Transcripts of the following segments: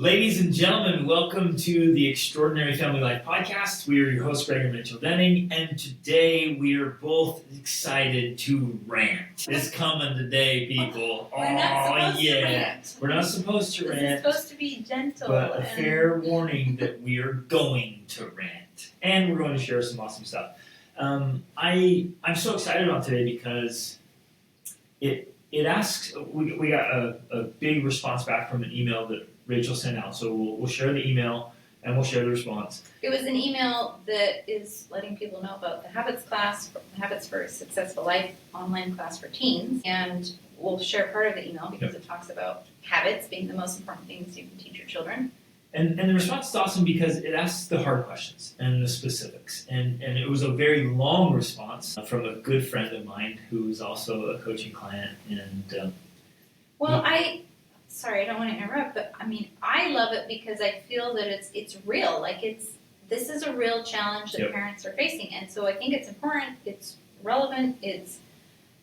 Ladies and gentlemen, welcome to the Extraordinary Family Life Podcast. We are your hosts, Greg and Rachel Denning, and today we are both excited to rant. It's coming today, people. We're not supposed to rant. We're not supposed to rant. This is supposed to be gentle. But a fair warning that we are going to rant. And we're going to share some awesome stuff. I'm so excited about today because it asks, we got a big response back from an email that Rachel sent out. So we'll share the email and we'll share the response. It was an email that is letting people know about the Habits class, Habits for a Successful Life online class for teens. And we'll share part of the email because it talks about habits being the most important things you can teach your children. And the response is awesome because it asks the hard questions and the specifics. And it was a very long response from a good friend of mine who is also a coaching client. And Sorry, I don't want to interrupt, but I love it because I feel that it's real. This is a real challenge that parents are facing, and so I think it's important. It's relevant. It's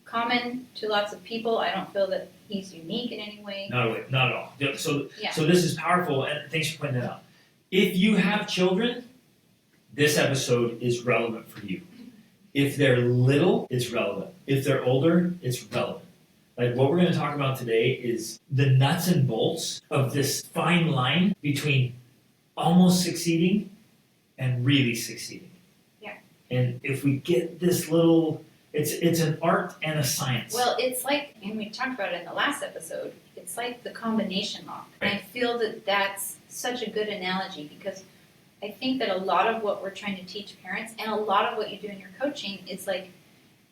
common to lots of people. I don't feel that he's unique in any way. Not at all. So this is powerful, and thanks for pointing that out. If you have children, this episode is relevant for you. If they're little, it's relevant. If they're older, it's relevant. Like what we're going to talk about today is the nuts and bolts of this fine line between almost succeeding and really succeeding. Yeah. And if we get this little, it's an art and a science. Well, it's like, and we talked about it in the last episode, it's like the combination lock. Right. And I feel that that's such a good analogy because I think that a lot of what we're trying to teach parents and a lot of what you do in your coaching is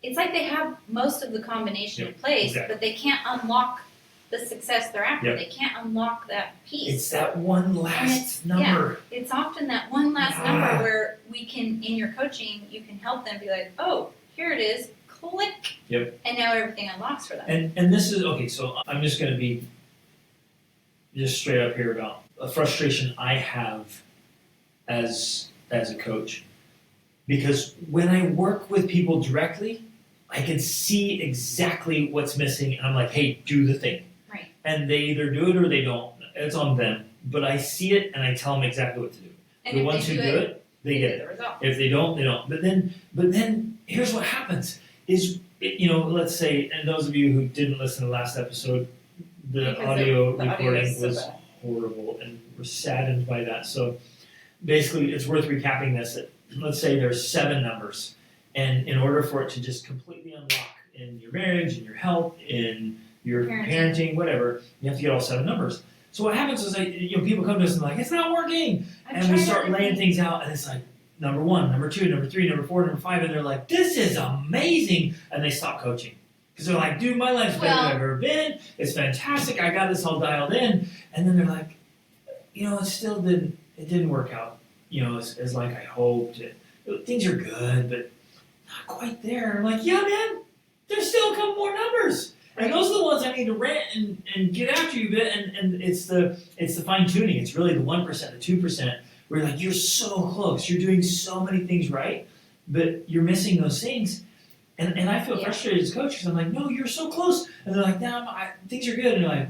it's like they have most of the combination in place, but they can't unlock the success they're after. They can't unlock that piece. It's that one last number. Yeah, it's often that one last number where we can, in your coaching, you can help them be like, oh, here it is, click, and now everything unlocks for them. And this is, okay, so I'm just going to be just straight up here about a frustration I have as a coach. Because when I work with people directly, I can see exactly what's missing, and I'm like, hey, do the thing. Right. And they either do it or they don't. It's on them. But I see it, and I tell them exactly what to do. And the ones who do it, they get it. If they don't, they don't. But then here's what happens is, let's say, and those of you who didn't listen to the last episode, the audio recording was horrible, and we're saddened by that. So basically, it's worth recapping this. Let's say there's 7 numbers, and in order for it to just completely unlock in your marriage, in your health, in your parenting, whatever, you have to get all 7 numbers. So what happens is, people come to us and like, it's not working, and we start laying things out, and it's like number 1, number 2, number 3, number 4, number 5, and they're like, this is amazing, and they stop coaching because they're like, dude, my life's better than I've ever been. It's fantastic. I got this all dialed in, and then they're like, it didn't work out. As like I hoped. Things are good, but not quite there. I'm like, yeah, man, there's still a couple more numbers. And those are the ones I need to rant and get after you a bit. And it's the fine tuning. It's really the 1%, the 2%, where you're like, you're so close. You're doing so many things right, but you're missing those things. And I feel frustrated as a coach because I'm like, no, you're so close. And they're like, no, things are good. And you're like,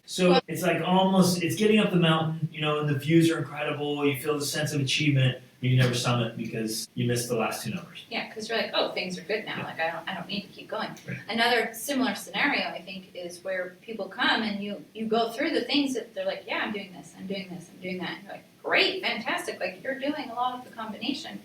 so it's like almost, it's getting up the mountain, and the views are incredible. You feel the sense of achievement, but you never summit because you missed the last 2 numbers. Yeah, because you're like, oh, things are good now. Like I don't need to keep going. Right. Another similar scenario, I think, is where people come and you go through the things that they're like, yeah, I'm doing this, I'm doing this, I'm doing that. And you're like, great, fantastic. Like you're doing a lot of the combination.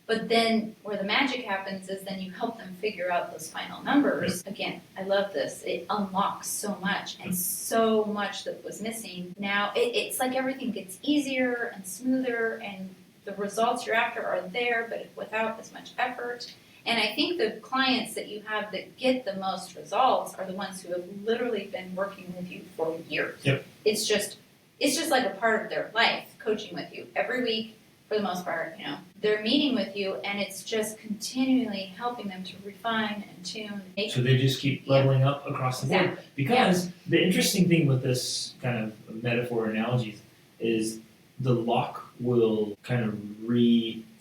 But then where the magic happens is then you help them figure out those final numbers. Again, I love this. It unlocks so much and so much that was missing. Now it's like everything gets easier and smoother and the results you're after are there, but without as much effort. And I think the clients that you have that get the most results are the ones who have literally been working with you for years. Yep. It's just like a part of their life, coaching with you every week. For the most part, they're meeting with you, and it's just continually helping them to refine and tune. So they just keep leveling up across the board. Because the interesting thing with this kind of metaphor analogies is the lock will kind of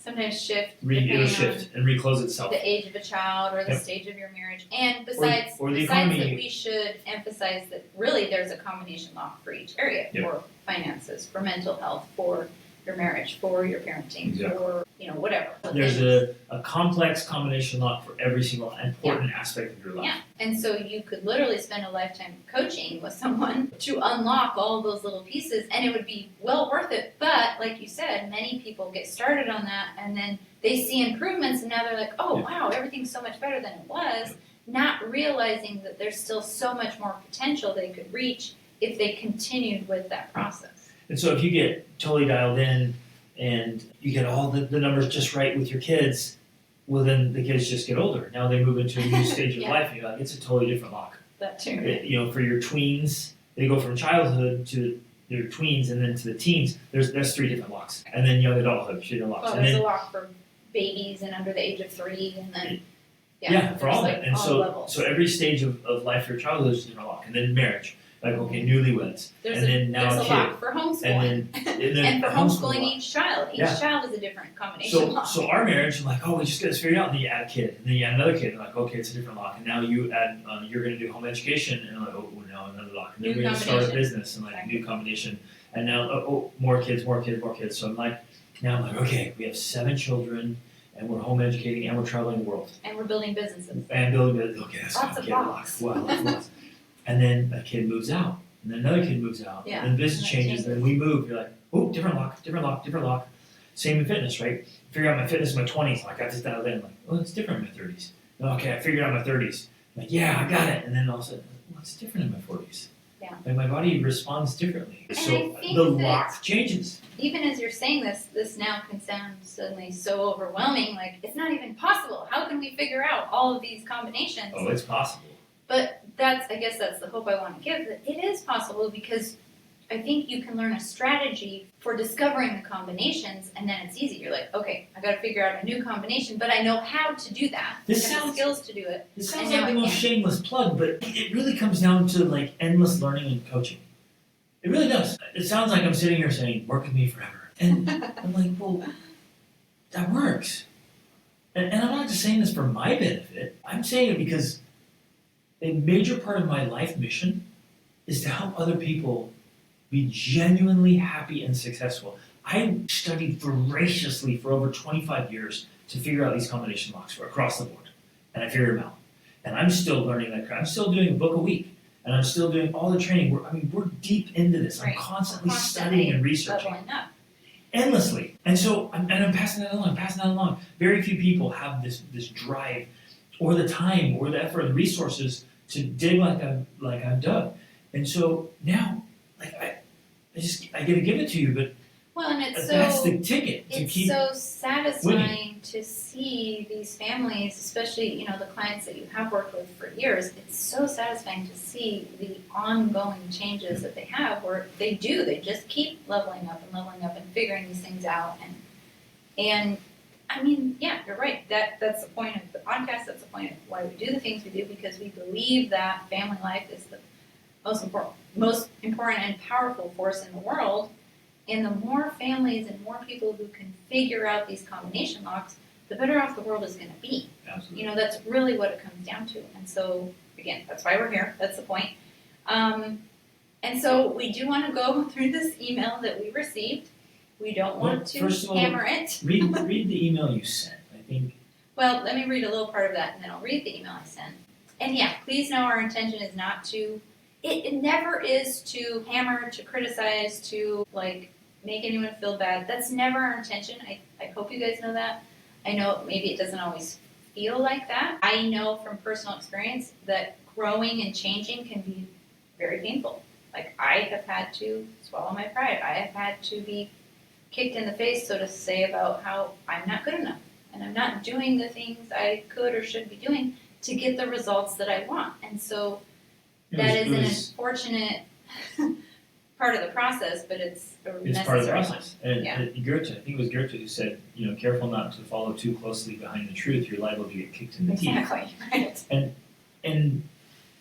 sometimes shift It'll depending shift and reclose on itself. the age of a child or the Yep. stage of your marriage. And besides, or the besides economy. that, we should emphasize that really there's a combination lock for each area, Yep. for finances, for mental health, for your marriage, for your parenting, Exactly. for whatever. There's a complex combination lock for every single important aspect of your life. Yeah, and so you could literally spend a lifetime coaching with someone to unlock all those little pieces, and it would be well worth it. But like you said, many people get started on that, and then they see improvements, and now they're like, oh, wow, everything's so much better than it was, not realizing that there's still so much more potential they could reach if they continued with that process. And so if you get totally dialed in and you get all the numbers just right with your kids, well, then the kids just get older. Now they move into a new stage of life, and you're like, it's a totally different lock. That too. For your tweens, they go from childhood to their tweens and then to the teens. There's 3 different locks. And then young adulthood, 3 different locks. Well, and there's then, a lock for babies and under the age of 3, and then for all there's that. And all so levels. every stage of life for your childhood is a different lock. And then marriage, like newlyweds. There's and then now there's a a kid. lock for homeschooling. And then And for a homeschool homeschooling lock. each child. Each child is a different combination So, lock. so our marriage, I'm like, oh, we just got this figured out. And then you add a kid, and then you add another kid. And like, okay, it's a different lock. And now you add, you're going to do home education, and I'm like, oh, now another lock. And then New we're going to start a combination. business, and like new combination. And now, more kids. So I'm like, okay, we have 7 children, and we're home educating, and we're traveling the world, And we're building businesses. and building. Okay, that's Lots of okay, locks. Wow, lots. And then a kid moves out, and then another kid moves out, Yeah, and the business and that changes, and then we move. You're like, oh, different lock. Same in fitness, right? Figure out my fitness in my 20s. I got this dialed in. I'm like, oh, it's different in my 30s. No, okay, I figured out my 30s. I'm like, yeah, I got it. And then all of a sudden, well, it's different in my 40s. Yeah. Like my body responds differently. And So I think the that lock changes. Even as you're saying this now can sound suddenly so overwhelming, like it's not even possible. How can we figure out all of these combinations? Oh, it's possible. But I guess that's the hope I want to give, that it is possible, because I think you can learn a strategy for discovering the combinations, and then it's easy. You're like, okay, I got to figure out a new combination, but I know how to do that. This I have the sounds- skills to do it. It sounds And like now the I most can. shameless plug, but it really comes down to like endless learning and coaching. It really does. It sounds like I'm sitting here saying, work with me forever. And I'm like, well, that works. And I'm not just saying this for my benefit. I'm saying it because a major part of my life mission is to help other people be genuinely happy and successful. I studied voraciously for over 25 years to figure out these combination locks for across the board. And I figured them out. And I'm still learning that crap. I'm still doing a book a week. And I'm still doing all the training. We're deep into this. I'm Right. constantly studying and researching. Leveling up. Endlessly. And so I'm passing that along. Very few people have this drive or the time or the effort or the resources to dig like I've dug. And so now, I get to give it to you, but Well, and it's that's so the ticket to it's keep so satisfying to see these families, especially the clients that you have worked with for years. It's so satisfying to see the ongoing changes that they have, where they just keep leveling up and figuring these things out. And I mean, yeah, you're right. That's the point of the podcast. That's the point of why we do the things we do, because we believe that family life is the most important and powerful force in the world. And the more families and more people who can figure out these combination locks, the better off the world is going to be. Absolutely. That's really what it comes down to. And so, again, that's why we're here. That's the point. And so we do want to go through this email that we received. We don't want to first of all, hammer it. read the email you sent. I think. Well, let me read a little part of that, and then I'll read the email I sent. And yeah, please know our intention is not to. It never is to hammer, to criticize, to make anyone feel bad. That's never our intention. I hope you guys know that. I know maybe it doesn't always feel like that. I know from personal experience that growing and changing can be very painful. I have had to swallow my pride. I have had to be kicked in the face, so to say, about how I'm not good enough and I'm not doing the things I could or should be doing to get the results that I want. And so that is an unfortunate part of the process, but it's a necessary part of the one. process. And Goethe, I think it was Goethe who said, careful not to follow too closely behind the truth. You're liable to get kicked in the teeth. Exactly, right.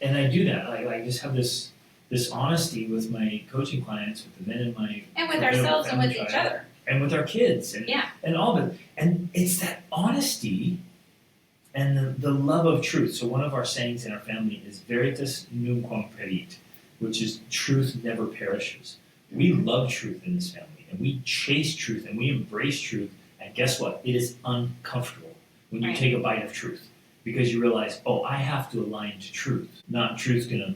And I do that. I just have this honesty with my coaching clients, with the men in my And with formidable ourselves and family with each tribe. other. and with our kids and all of it. And it's that honesty and the love of truth. So one of our sayings in our family is veritas nunquam perit, which is truth never perishes. We love truth in this family, and we chase truth, and we embrace truth. And guess what? It is uncomfortable when you take a bite of truth, because you realize, oh, I have to align to truth. Not truth's gonna,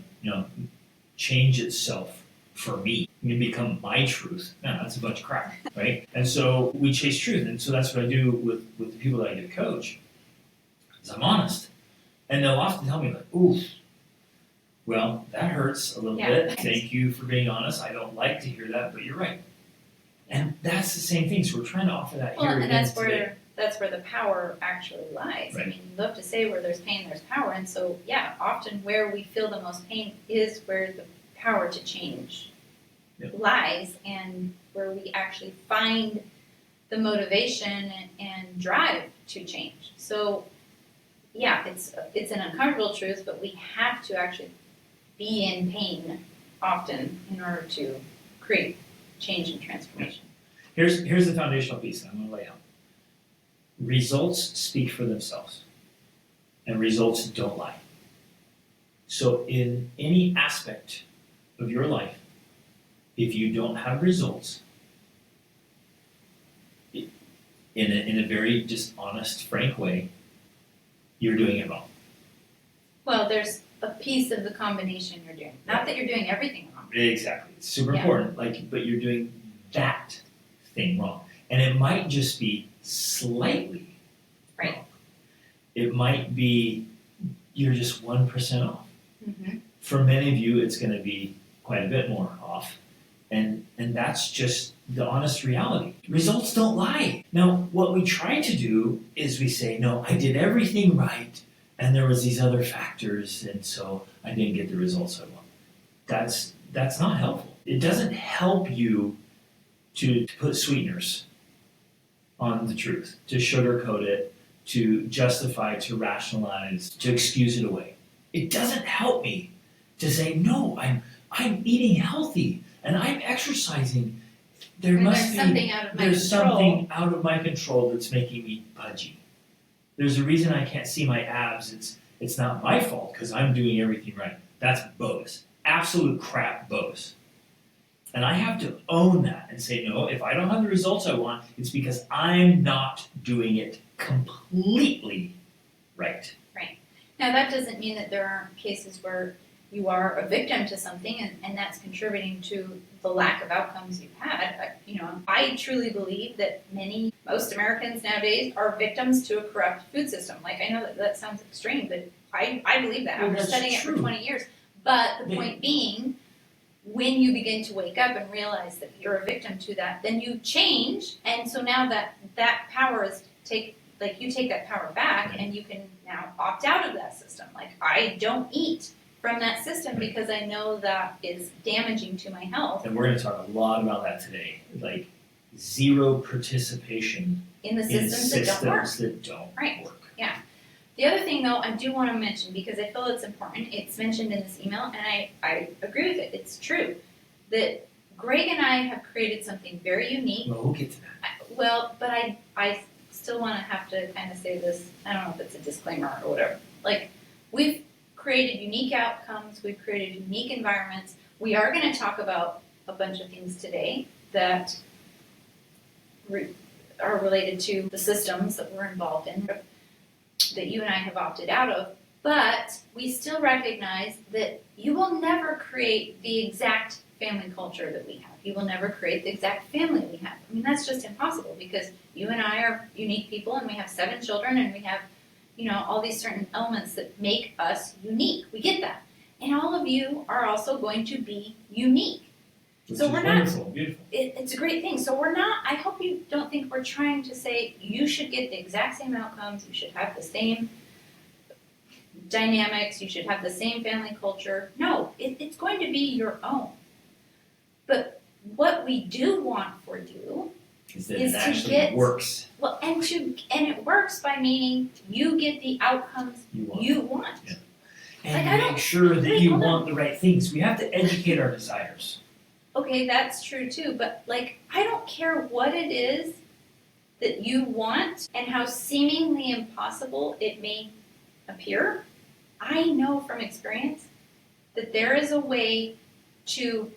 change itself for me. It can become my truth. No, that's a bunch of crap, right? And so we chase truth, and so that's what I do with the people that I get to coach. Is I'm honest, and they'll often tell me like, "Oof, well, that hurts a little bit. Thank you for being honest. I don't like to hear that, but you're right." And that's the same thing. So we're trying to offer that here and again that's today. that's where the power actually lies. Right. I mean, you love to say where there's pain, there's power, and so often where we feel the most pain is where the power to change lies, and where we actually find the motivation and drive to change. So. Yeah, it's an uncomfortable truth, but we have to actually be in pain often in order to create change and transformation. Here's the foundational piece that I'm going to lay out. Results speak for themselves, and results don't lie. So in any aspect of your life, if you don't have results, in a very just honest, frank way, you're doing it wrong. Well, there's a piece of the combination you're doing. Not that you're doing everything wrong. Exactly. It's super important. But you're doing that thing wrong. And it might just be slightly wrong. It might be you're just 1% off. Mm-hmm. For many of you, it's going to be quite a bit more off. And that's just the honest reality. Results don't lie. Now, what we try to do is we say, no, I did everything right, and there was these other factors, and so I didn't get the results I want. That's not helpful. It doesn't help you to put sweeteners on the truth, to sugarcoat it, to justify, to rationalize, to excuse it away. It doesn't help me to say, no, I'm eating healthy and I'm exercising. There's something out of my control that's making me pudgy. There's a reason I can't see my abs. It's not my fault because I'm doing everything right. That's bogus. Absolute crap bogus. And I have to own that and say, no, if I don't have the results I want, it's because I'm not doing it completely right. Right. Now, that doesn't mean that there aren't cases where you are a victim to something and that's contributing to the lack of outcomes you've had. I truly believe that most Americans nowadays are victims to a corrupt food system. Like, I know that sounds extreme, but I believe that. I've been studying it for 20 years. But the point being, when you begin to wake up and realize that you're a victim to that, then you change, and so now that power is you take that power back, and you can now opt out of that system. Like, I don't eat from that system because I know that is damaging to my health. And we're going to talk a lot about that today. Like, zero participation in the systems that don't work. Yeah. The other thing, though, I do want to mention, because I feel it's important, it's mentioned in this email, and I agree with it. It's true that Greg and I have created something very unique. Well, we'll get to that. But I still want to have to kind of say this. I don't know if it's a disclaimer or whatever. Like, we've created unique outcomes. We've created unique environments. We are going to talk about a bunch of things today that are related to the systems that we're involved in, that you and I have opted out of, but we still recognize that you will never create the exact family culture that we have. You will never create the exact family we have. I mean, that's just impossible because you and I are unique people and we have 7 children and we have, all these certain elements that make us unique. We get that. And all of you are also going to be unique. Which is wonderful, beautiful. It's a great thing. So we're not, I hope you don't think we're trying to say you should get the exact same outcomes, you should have the same dynamics, you should have the same family culture. No, it's going to be your own. But what we do want for you is that it actually works. Well, and it works by meaning you get the outcomes you want. Yeah. And make sure that you want the right things. We have to educate our desires. okay, that's true too, but like, I don't care what it is that you want and how seemingly impossible it may appear. I know from experience that there is a way to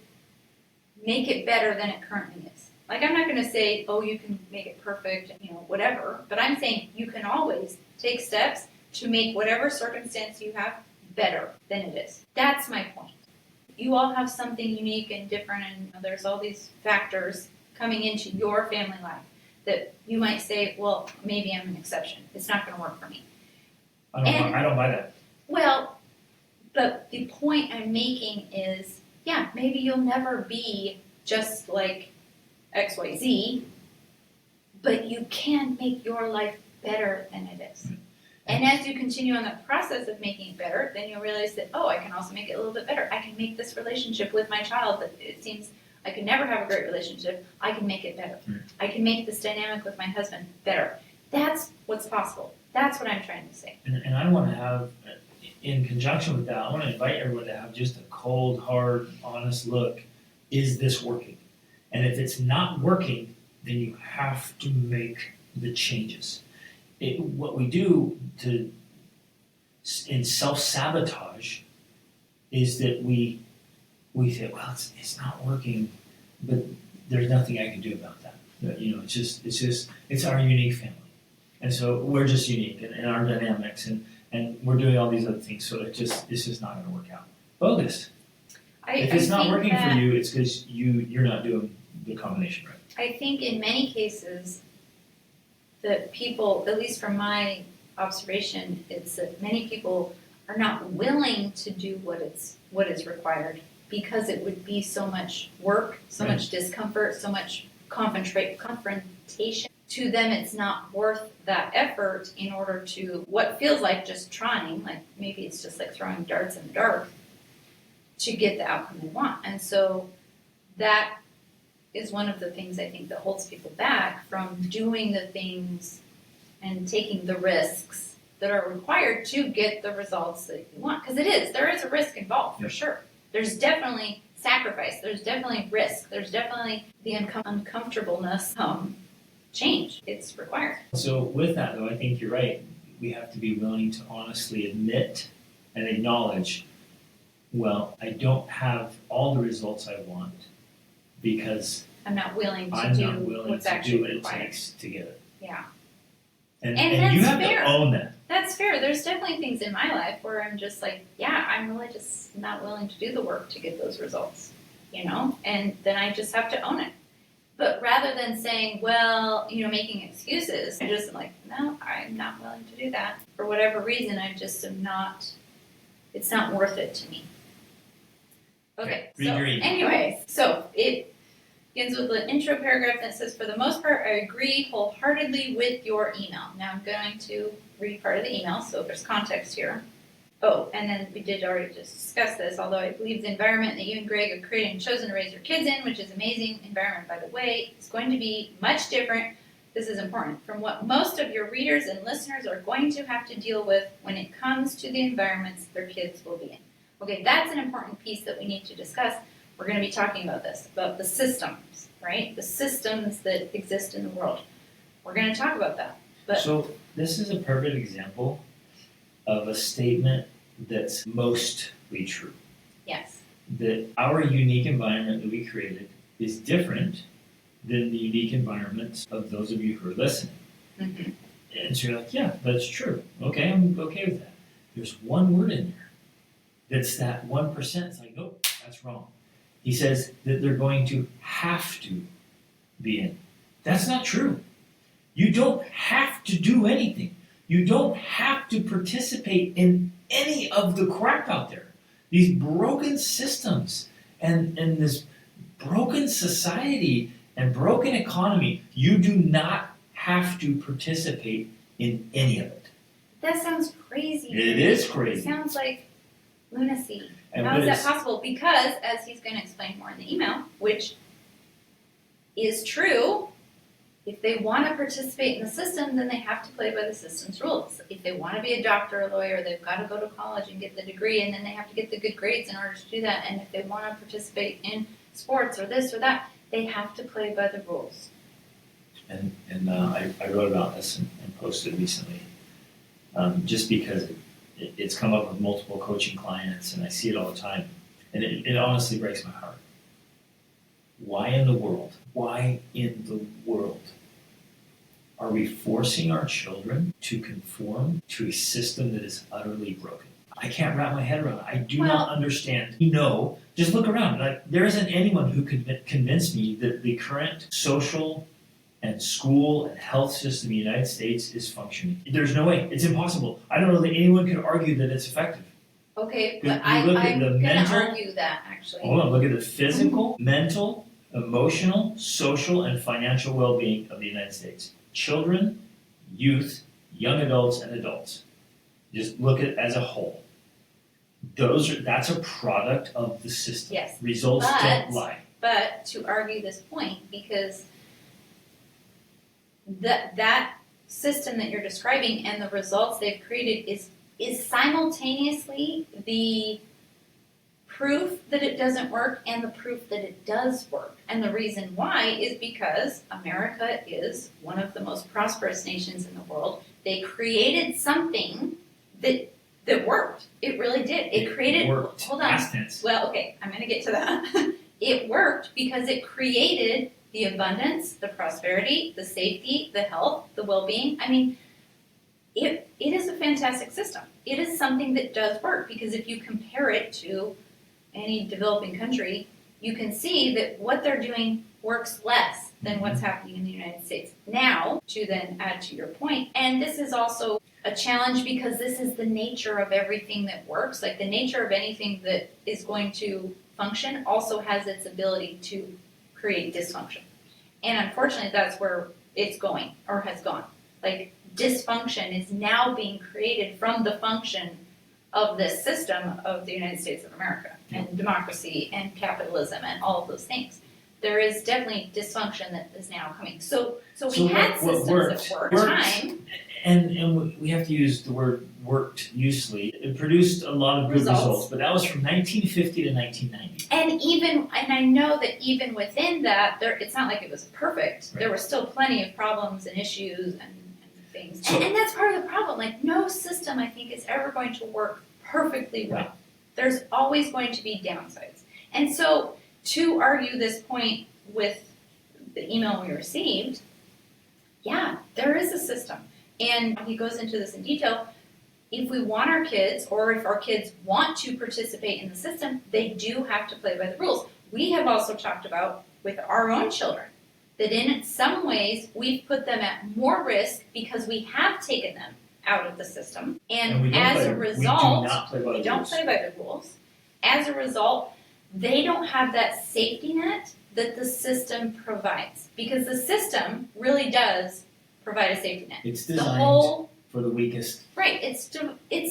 make it better than it currently is. Like, I'm not going to say, oh, you can make it perfect, whatever, but I'm saying you can always take steps to make whatever circumstance you have better than it is. That's my point. You all have something unique and different, and there's all these factors coming into your family life that you might say, well, maybe I'm an exception. It's not going to work for me. I don't buy that. Well, but the point I'm making is, yeah, maybe you'll never be just like XYZ, but you can make your life better than it is. And as you continue on that process of making it better, then you'll realize that, oh, I can also make it a little bit better. I can make this relationship with my child that it seems I could never have a great relationship. I can make it better. I can make this dynamic with my husband better. That's what's possible. That's what I'm trying to say. And I want to have, in conjunction with that, I want to invite everyone to have just a cold, hard, honest look. Is this working? And if it's not working, then you have to make the changes. What we do in self-sabotage is that we say, well, it's not working, but there's nothing I can do about that. It's our unique family. And so we're just unique in our dynamics, and we're doing all these other things, so it's just not going to work out. Bogus. If it's not working for you, it's because you're not doing the combination right. I think in many cases that people, at least from my observation, it's that many people are not willing to do what is required because it would be so much work, so much discomfort, so much confrontation. To them, it's not worth that effort in order to what feels like just trying, like maybe it's just like throwing darts in the dark, to get the outcome they want. And so that is one of the things I think that holds people back from doing the things and taking the risks that are required to get the results that you want. Because there is a risk involved, for sure. There's definitely sacrifice, there's definitely risk, there's definitely the uncomfortableness, change. It's required. So with that, though, I think you're right. We have to be willing to honestly admit and acknowledge, well, I don't have all the results I want because I'm not willing to I'm do not willing what's to actually do what it required. takes to get it. Yeah. And that's you have fair. to own that. That's fair. There's definitely things in my life where I'm just like, yeah, I'm really just not willing to do the work to get those results, and then I just have to own it. But rather than saying, well, making excuses, I just am like, no, I'm not willing to do that. For whatever reason, I just am not, it's not worth it to me. Okay, so anyways, so it begins with an intro paragraph that says, for the most part, I agree wholeheartedly with your email. Now I'm going to read part of the email, so there's context here. Oh, and then we did already just discuss this, although I believe the environment that you and Greg have created and chosen to raise your kids in, which is an amazing environment, by the way, is going to be much different, this is important, from what most of your readers and listeners are going to have to deal with when it comes to the environments their kids will be in. Okay, that's an important piece that we need to discuss. We're going to be talking about this, about the systems, right? The systems that exist in the world. We're going to talk about that. So this is a perfect example of a statement that's mostly true. Yes. That our unique environment that we created is different than the unique environments of those of you who are listening. Mm-hmm. And so you're like, yeah, that's true. Okay, I'm okay with that. There's one word in there that's that 1%. It's like, nope, that's wrong. He says that they're going to have to be in. That's not true. You don't have to do anything. You don't have to participate in any of the crap out there. These broken systems and this broken society and broken economy, you do not have to participate in any of it. That sounds crazy. It is crazy. It sounds like lunacy. And how is that possible? Because, as he's going to explain more in the email, which is true, if they want to participate in the system, then they have to play by the system's rules. If they want to be a doctor or a lawyer, they've got to go to college and get the degree, and then they have to get the good grades in order to do that. And if they want to participate in sports or this or that. They have to play by the rules. And I wrote about this and posted recently, just because it's come up with multiple coaching clients, and I see it all the time, and it honestly breaks my heart. Why in the world are we forcing our children to conform to a system that is utterly broken? I can't wrap my head around it. I do not understand. Just look around. Like, there isn't anyone who could convince me that the current social and school and health system in the United States is functioning. There's no way. It's impossible. I don't know that anyone could argue that it's effective. Okay, but I'm going to argue that, actually. Hold on, look at the physical, mental, emotional, social, and financial well-being of the United States. Children, youth, young adults, and adults. Just look at it as a whole. That's a product of the system. Yes. Results don't lie. But to argue this point, because that system that you're describing and the results they've created is simultaneously the proof that it doesn't work and the proof that it does work. And the reason why is because America is one of the most prosperous nations in the world. They created something that worked. It really did. It created. Worked. Hold on. Past tense. Well, okay, I'm going to get to that. It worked because it created the abundance, the prosperity, the safety, the health, the well-being. I mean, it is a fantastic system. It is something that does work, because if you compare it to any developing country, you can see that what they're doing works less than what's happening in the United States. Now, to then add to your point, and this is also a challenge because this is the nature of everything that works. Like, the nature of anything that is going to function also has its ability to create dysfunction. And unfortunately, that's where it's going, or has gone. Like, dysfunction is now being created from the function of this system of the United States of America, and democracy and capitalism and all of those things. There is definitely dysfunction that is now coming. So we had systems that worked time. And we have to use the word worked usefully. It produced a lot of good results, but that was from 1950 to 1990. And I know that even within that, it's not like it was perfect. Right. There were still plenty of problems and issues and things. And that's part of the problem. Like, no system, I think, is ever going to work perfectly well. Right. There's always going to be downsides. And so, to argue this point with the email we received, yeah, there is a system. And he goes into this in detail. If we want our kids, or if our kids want to participate in the system, they do have to play by the rules. We have also talked about with our own children that in some ways we've put them at more risk because we have taken them out of the system. And as a result, we don't play by the rules. As a result, they don't have that safety net that the system provides, because the system really does provide a safety net. It's designed for the weakest. Right. It's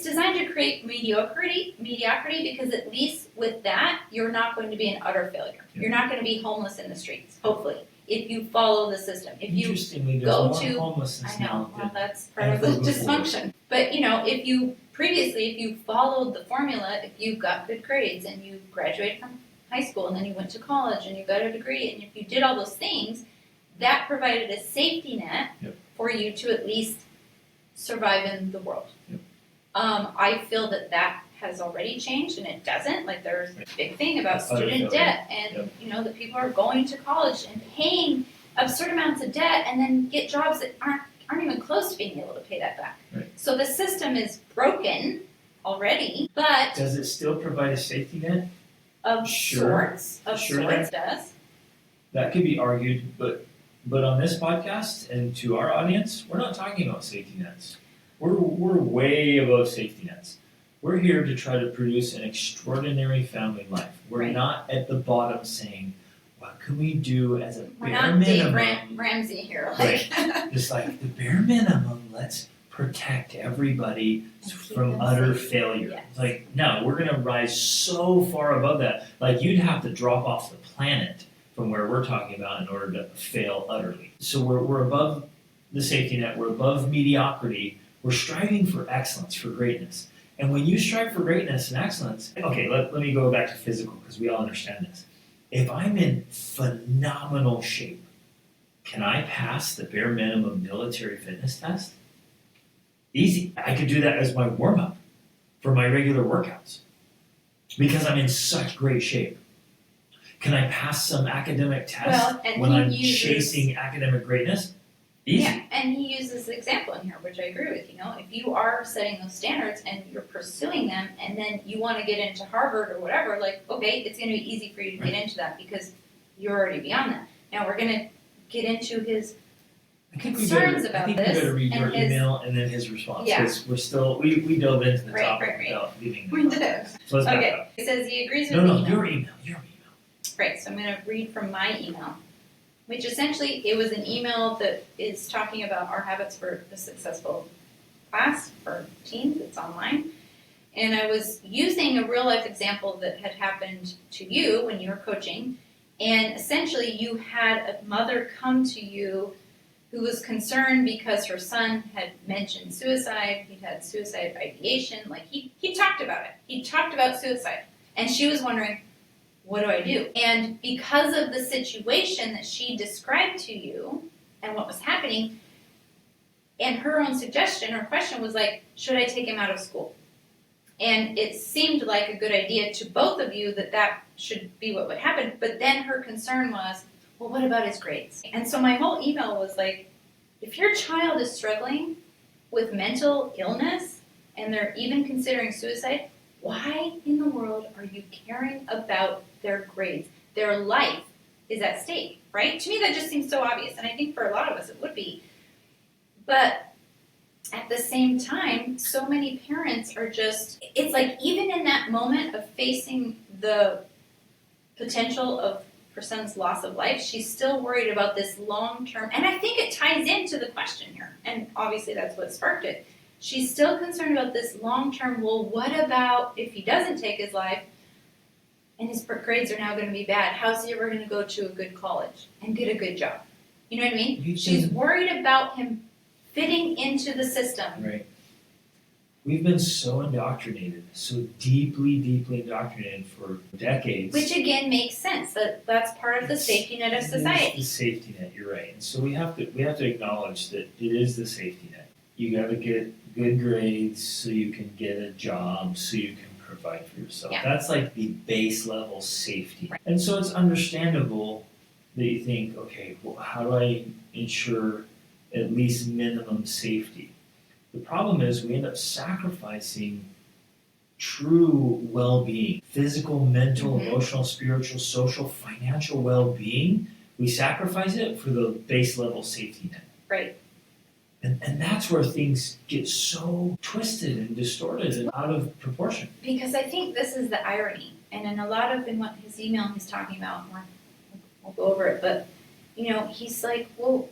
designed to create mediocrity because at least with that, you're not going to be an utter failure. Yeah. You're not going to be homeless in the streets, hopefully, if you follow the system. If you go to homelessness now. Well, that's part of the dysfunction. But if you followed the formula, if you got good grades and you graduated from high school and then you went to college and you got a degree, and if you did all those things, that provided a safety net for you to at least survive in the world. Yep. I feel that has already changed, and it doesn't. Like, there's a big thing about student debt, and that people are going to college and paying absurd amounts of debt, and then get jobs that aren't even close to being able to pay that back. Right. So the system is broken already, but does it still provide a safety net? Of sorts, it does. That could be argued, but on this podcast and to our audience, we're not talking about safety nets. We're way above safety nets. We're here to try to produce an extraordinary family life. We're not at the bottom saying, what can we do as a bare minimum? We're not Dave Ramsey here. Just like the bare minimum, let's protect everybody from utter failure. Yes. Like, no, we're going to rise so far above that. Like, you'd have to drop off the planet from where we're talking about in order to fail utterly. So we're above the safety net. We're above mediocrity. We're striving for excellence, for greatness. And when you strive for greatness and excellence, okay, let me go back to physical, because we all understand this. if I'm in phenomenal shape, can I pass the bare minimum military fitness test? Easy. I could do that as my warm-up for my regular workouts because I'm in such great shape. Can I pass some academic test when I'm chasing academic greatness? Easy. Yeah, and he uses the example in here, which I agree with. If you are setting those standards and you're pursuing them, and then you want to get into Harvard or whatever, okay, it's going to be easy for you to get into that because you're already beyond that. Now we're going to get into his concerns about this. I think we better read your email and then his response because we're still we dove into the topic without leaving. We did. So let's back up. It says he agrees with the email. Your email. Right. So I'm going to read from my email, which essentially it was an email that is talking about our habits for a successful class for teens. It's online. And I was using a real life example that had happened to you when you were coaching. And essentially you had a mother come to you who was concerned because her son had mentioned suicide. He'd had suicide ideation. He talked about it. He talked about suicide. And she was wondering, what do I do? And because of the situation that she described to you and what was happening, and her own suggestion or question was should I take him out of school? And it seemed like a good idea to both of you that should be what would happen. But then her concern was, well, what about his grades? And so my whole email was if your child is struggling with mental illness and they're even considering suicide, why in the world are you caring about their grades? Their life is at stake, right? To me, that just seems so obvious, and I think for a lot of us it would be. But at the same time, so many parents are it's even in that moment of facing the potential of her son's loss of life, she's still worried about this long-term, and I think it ties into the question here, and obviously that's what sparked it. She's still concerned about this long-term, well, what about if he doesn't take his life and his grades are now going to be bad? How's he ever going to go to a good college and get a good job? You know what I mean? She's worried about him fitting into the system. Right. We've been so indoctrinated, so deeply indoctrinated for decades. Which again makes sense. That's part of the safety net of society. It's the safety net, you're right. And so we have to acknowledge that it is the safety net. You got to get good grades so you can get a job, so you can provide for yourself. Yeah. That's the base level safety. Right. And so it's understandable that you think, okay, well, how do I ensure at least minimum safety? The problem is we end up sacrificing true well-being, physical, mental, emotional, spiritual, social, financial well-being. We sacrifice it for the base level safety net. Right. And that's where things get so twisted and distorted and out of proportion. Because I think this is the irony. And in a lot of what his email he's talking about, we'll go over it, but he's well,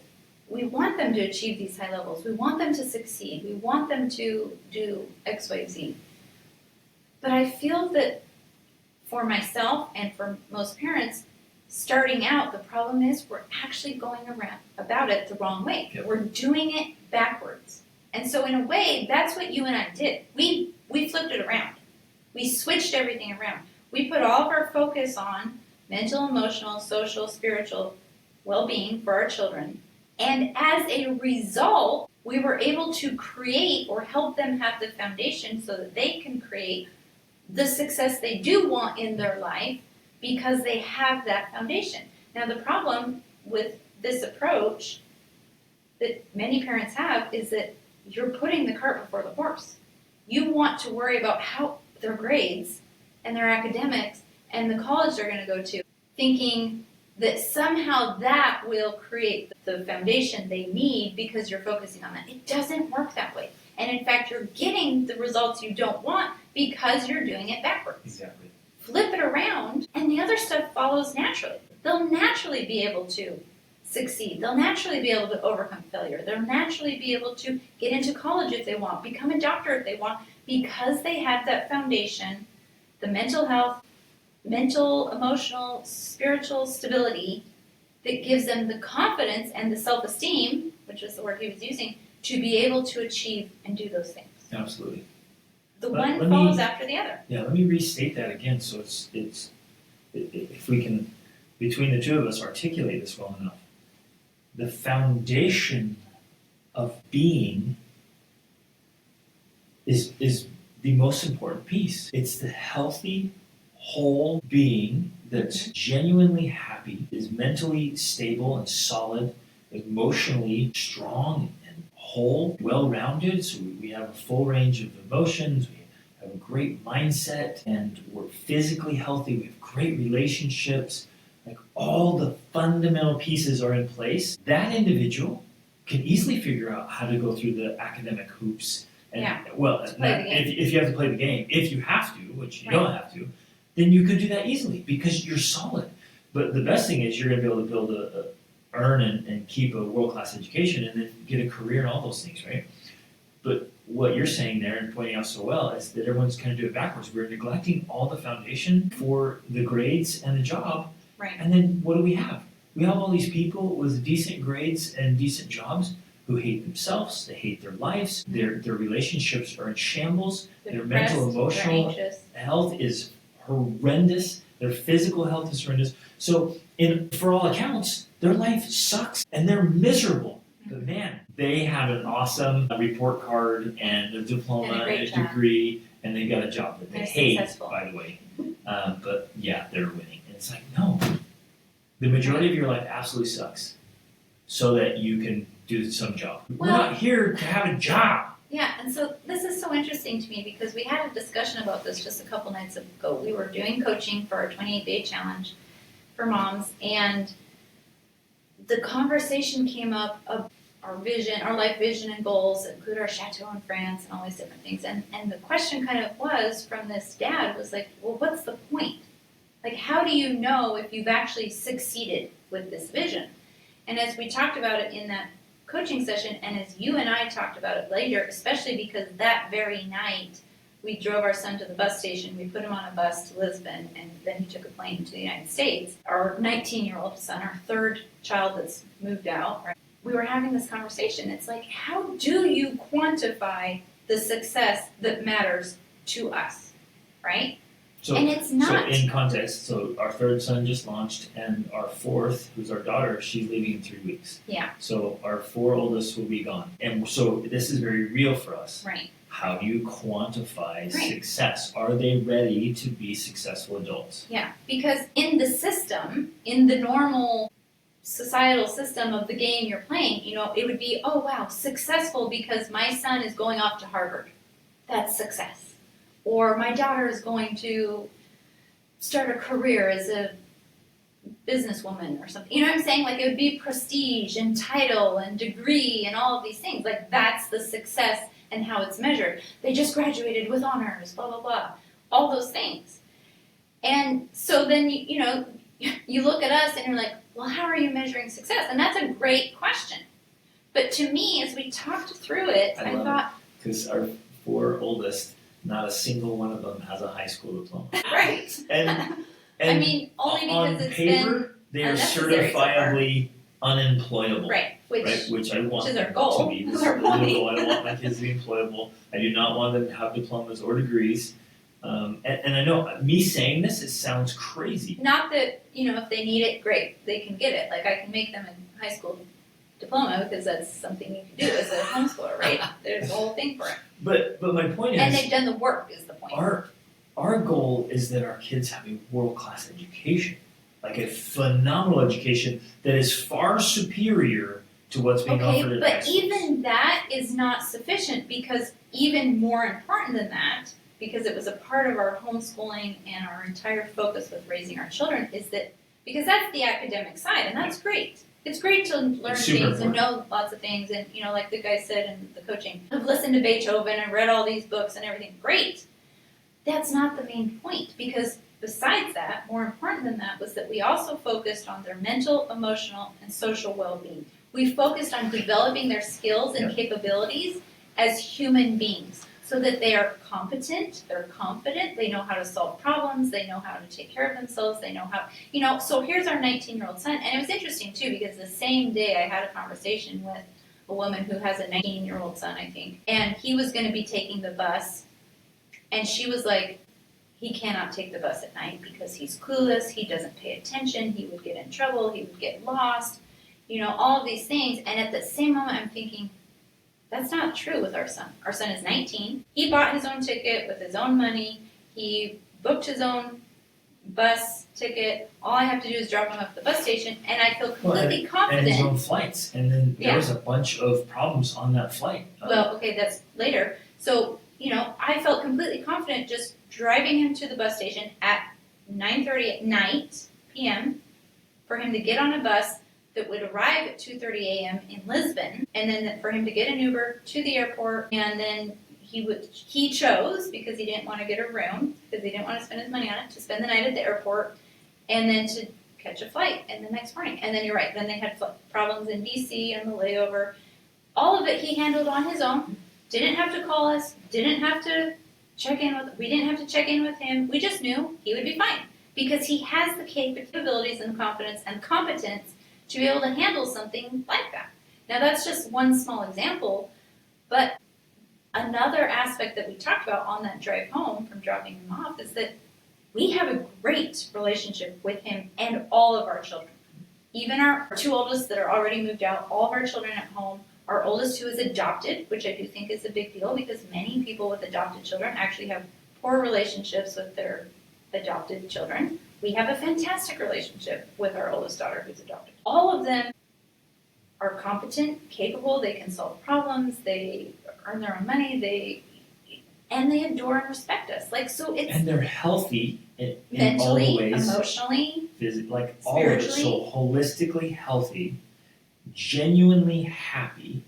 we want them to achieve these high levels. We want them to succeed. We want them to do X, Y, Z. But I feel that for myself and for most parents, starting out, the problem is we're actually going about it the wrong way. Yep. We're doing it backwards. And so in a way, that's what you and I did. We flipped it around. We switched everything around. We put all of our focus on mental, emotional, social, spiritual well-being for our children. And as a result, we were able to create or help them have the foundation so that they can create the success they do want in their life because they have that foundation. Now, the problem with this approach that many parents have is that you're putting the cart before the horse. You want to worry about how their grades and their academics and the college they're going to go to, thinking that somehow that will create the foundation they need because you're focusing on that. It doesn't work that way. And in fact, you're getting the results you don't want because you're doing it backwards. Exactly. Flip it around, and the other stuff follows naturally. They'll naturally be able to succeed. They'll naturally be able to overcome failure. They'll naturally be able to get into college if they want, become a doctor if they want, because they have that foundation, the mental health, mental, emotional, spiritual stability that gives them the confidence and the self-esteem, which is the word he was using, to be able to achieve and do those things. Absolutely. The one follows after the other. Yeah, let me restate that again so it's if we can between the two of us, articulate this well enough. The foundation of being is the most important piece. It's the healthy, whole being that's genuinely happy, is mentally stable and solid, emotionally strong and whole, well-rounded. So we have a full range of emotions. We have a great mindset, and we're physically healthy. We have great relationships. Like all the fundamental pieces are in place. That individual can easily figure out how to go through the academic hoops. And, if you have to play the game, if you have to, which you don't have to, then you could do that easily because you're solid. But the best thing is you're going to be able to build earn and keep a world-class education and then get a career and all those things, right? But what you're saying there and pointing out so well is that everyone's kind of doing it backwards. We're neglecting all the foundation for the grades and the job. Right. And then what do we have? We have all these people with decent grades and decent jobs who hate themselves, they hate their lives, their relationships are in shambles, their mental, emotional health is horrendous, their physical health is horrendous. So for all accounts, their life sucks and they're miserable. But man, they have an awesome report card and a diploma and a degree, and they've got a job that they hate, by the way. But yeah, they're winning. And it's like, no, the majority of your life absolutely sucks so that you can do some job. We're not here to have a job. Yeah, and so this is so interesting to me because we had a discussion about this just a couple nights ago. We were doing coaching for our 28-day challenge for moms, and the conversation came up of our vision, our life vision and goals, include our chateau in France and all these different things. And the question kind of was from this dad was like, well, what's the point? Like, how do you know if you've actually succeeded with this vision? And as we talked about it in that coaching session, and as you and I talked about it later, especially because that very night we drove our son to the bus station, we put him on a bus to Lisbon, and then he took a plane to the United States. Our 19-year-old son, our third child that's moved out, right? We were having this conversation. It's like, how do you quantify the success that matters to us, right? And it's not. So in context, so our third son just launched, and our fourth, who's our daughter, she's leaving in 3 weeks. Yeah. So our 4 oldest will be gone. And so this is very real for us. Right. How do you quantify success? Are they ready to be successful adults? Yeah, because in the system, in the normal societal system of the game you're playing, it would be, oh wow, successful because my son is going off to Harvard. That's success. Or my daughter is going to start a career as a businesswoman or something. You know what I'm saying? Like, it would be prestige and title and degree and all of these things. Like, that's the success and how it's measured. They just graduated with honors, blah, blah, blah. All those things. And so then, you look at us and you're like, well, how are you measuring success? And that's a great question. But to me, as we talked through it, I thought... Because our 4 oldest, not a single one of them has a high school diploma. Right. And I mean, only because on paper, they are certifiably unemployable. Right. Which I want is our them goal. to be. This is the goal. I don't want my kids to be employable. I do not want them to have diplomas or degrees. And I know, me saying this, it sounds crazy. Not that, if they need it, great, they can get it. Like, I can make them a high school diploma because that's something you can do as a homeschooler, right? There's a whole thing for it. But my point is... And they've done the work, is the point. Our goal is that our kids have a world-class education. Like a phenomenal education that is far superior to what's being offered at high schools. But even that is not sufficient, because even more important than that, because it was a part of our homeschooling and our entire focus with raising our children, is that, because that's the academic side, and that's great. It's great to learn things and know lots of things, and like the guy said in the coaching, I've listened to Beethoven and read all these books and everything. Great. That's not the main point, because besides that, more important than that, was that we also focused on their mental, emotional, and social well-being. We focused on developing their skills and capabilities as human beings, so that they are competent, they're confident, they know how to solve problems, they know how to take care of themselves, they know how, so here's our 19-year-old son, and it was interesting too, because the same day I had a conversation with a woman who has a 19-year-old son, I think, and he was going to be taking the bus, and she was like, he cannot take the bus at night because he's clueless, he doesn't pay attention, he would get in trouble, he would get lost, all of these things. And at the same moment, I'm thinking, that's not true with our son. Our son is 19. He bought his own ticket with his own money. He booked his own bus ticket. All I have to do is drop him off at the bus station, and I feel completely confident. And his own flights. And then there was a bunch of problems on that flight. Well, okay, that's later. So, I felt completely confident just driving him to the bus station at 9:30 at night, p.m., for him to get on a bus that would arrive at 2:30 a.m. in Lisbon, and then for him to get an Uber to the airport, and then he chose, because he didn't want to get a room, because he didn't want to spend his money on it, to spend the night at the airport, and then to catch a flight and the next morning. And then you're right, then they had problems in DC and the layover. All of it he handled on his own, didn't have to call us, didn't have to we didn't have to check in with him. We just knew he would be fine, because he has the capabilities and confidence and competence to be able to handle something like that. Now that's just one small example, but another aspect that we talked about on that drive home from dropping him off is that we have a great relationship with him and all of our children. Even our two oldest that are already moved out, all of our children at home, our oldest who is adopted, which I do think is a big deal because many people with adopted children actually have poor relationships with their adopted children. We have a fantastic relationship with our oldest daughter who's adopted. All of them are competent, capable, they can solve problems, they earn their own money, and they adore and respect us. And they're healthy in mentally, all the ways. Emotionally, all of it. So holistically healthy, genuinely happy,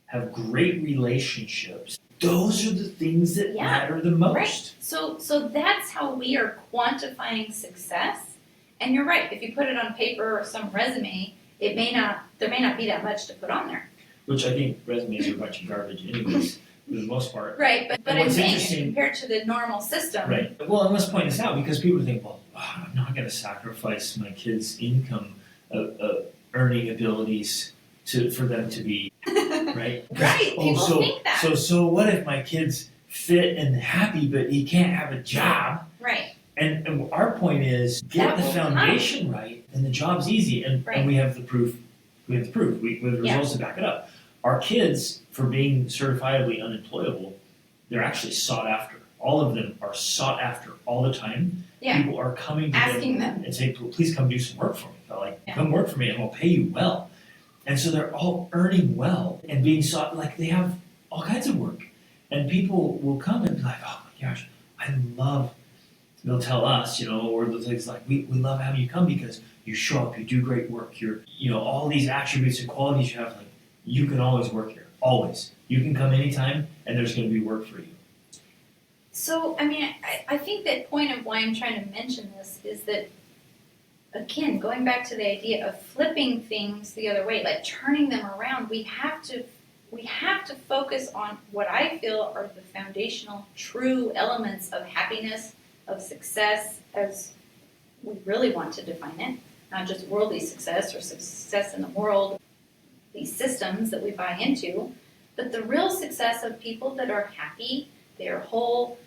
have great relationships. Those are the things that matter the most. Right. So that's how we are quantifying success. And you're right, if you put it on paper or some resume, there may not be that much to put on there. Which I think resumes are a bunch of garbage anyways, for the most part. Right, but I'm saying interesting, compared to the normal system. Right. Well, I must point this out because people think, well, I'm not going to sacrifice my kids' income, earning abilities for them to be, right? Right, people think that. So what if my kid's fit and happy, but he can't have a job? Right. And our point is, get the foundation right, and the job's easy, and we have the proof. We have the results to back it up. Our kids, for being certifiably unemployable, they're actually sought after. All of them are sought after all the time. Yeah. People are coming to asking them and saying, please come do some work for me. Come work for me and we'll pay you well. And so they're all earning well and being sought, they have all kinds of work. And people will come and be like, oh my gosh, they'll tell us, or they'll say, we love having you come because you show up, you do great work, all these attributes and qualities you have, you can always work here, always. You can come anytime and there's going to be work for you. So, I think that point of why I'm trying to mention this is that, again, going back to the idea of flipping things the other way, turning them around, we have to focus on what I feel are the foundational, true elements of happiness, of success, as we really want to define it, not just worldly success or success in the world, these systems that we buy into, but the real success of people that are happy, they're whole,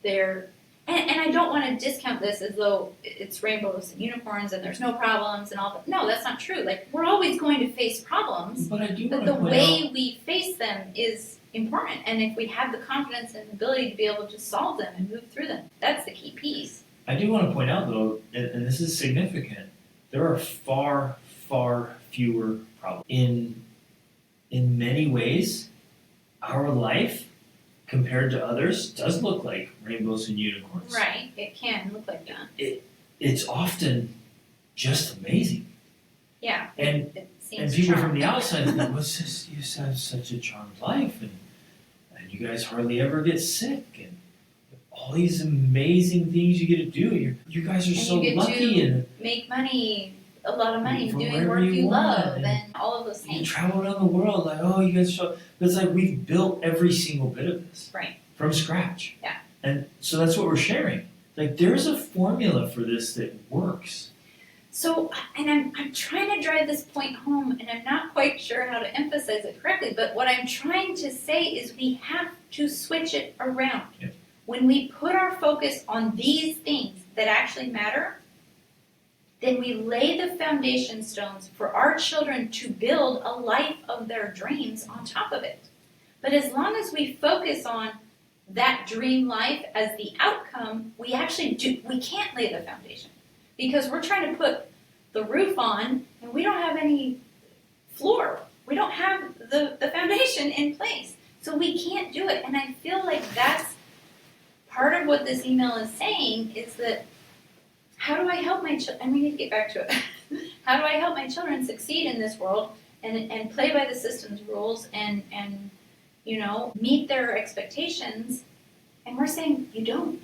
and I don't want to discount this as though it's rainbows and unicorns and there's no problems and all that. No, that's not true. We're always going to face problems, but the way we face them is important. And if we have the confidence and ability to be able to solve them and move through them, that's the key piece. I do want to point out, though, and this is significant, there are far, far fewer problems. In many ways, our life, compared to others, does look like rainbows and unicorns. Right, it can look like that. It's often just amazing. Yeah, and people from the outside think, what's this? You have such a charmed life, and you guys hardly ever get sick, and all these amazing things you get to do. You guys are so lucky and make money, a lot of money, from doing work you love, and all of those things. You travel around the world, you guys are so. But it's we've built every single bit of this from scratch. Yeah. And so that's what we're sharing. There's a formula for this that works. So, and I'm trying to drive this point home, and I'm not quite sure how to emphasize it correctly, but what I'm trying to say is we have to switch it around. Yeah. When we put our focus on these things that actually matter, then we lay the foundation stones for our children to build a life of their dreams on top of it. But as long as we focus on that dream life as the outcome, we can't lay the foundation. Because we're trying to put the roof on and we don't have any floor. We don't have the foundation in place. So we can't do it. And I feel like that's part of what this email is saying, is that how do I help my children? And we need to get back to it. How do I help my children succeed in this world and play by the system's rules and meet their expectations? And we're saying you don't.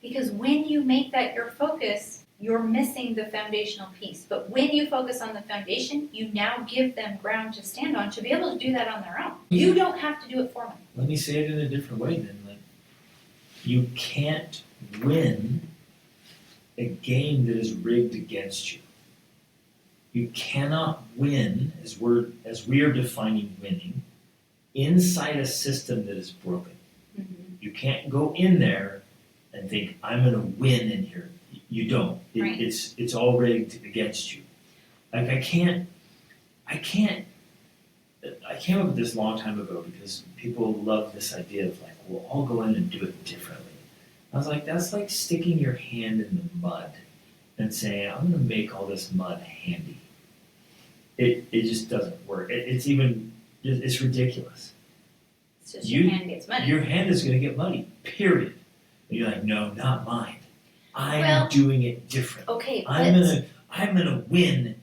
Because when you make that your focus, you're missing the foundational piece. But when you focus on the foundation, you now give them ground to stand on to be able to do that on their own. You don't have to do it for them. Let me say it in a different way then. You can't win a game that is rigged against you. You cannot win, as we are defining winning, inside a system that is broken. Mm-hmm. You can't go in there and think, I'm going to win in here. You don't. Right. It's all rigged against you. Like I came up with this a long time ago because people love this idea of like, well, I'll go in and do it differently. I was like, that's like sticking your hand in the mud and saying, I'm going to make all this mud handy. It just doesn't work. It's ridiculous. It's just your hand gets muddy. Your hand is going to get muddy, period. And you're like, no, not mine. I'm doing it different. Okay, I'm gonna win.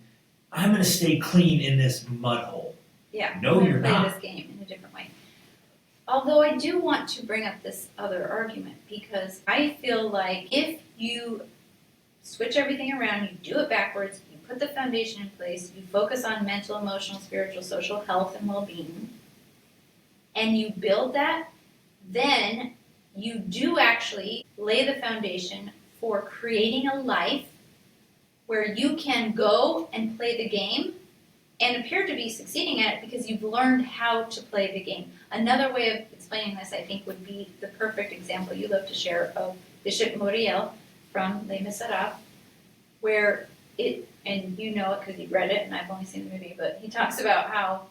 I'm gonna stay clean in this mud hole. Yeah. No, you're not. Play this game in a different way. Although I do want to bring up this other argument because I feel like if you switch everything around, you do it backwards, you put the foundation in place, you focus on mental, emotional, spiritual, social health and well-being, and you build that, then you do actually lay the foundation for creating a life where you can go and play the game and appear to be succeeding at it because you've learned how to play the game. Another way of explaining this, I think, would be the perfect example you love to share of Bishop Moriel from Les Miserables, where and you know it because you've read it and I've only seen the movie, but he talks about how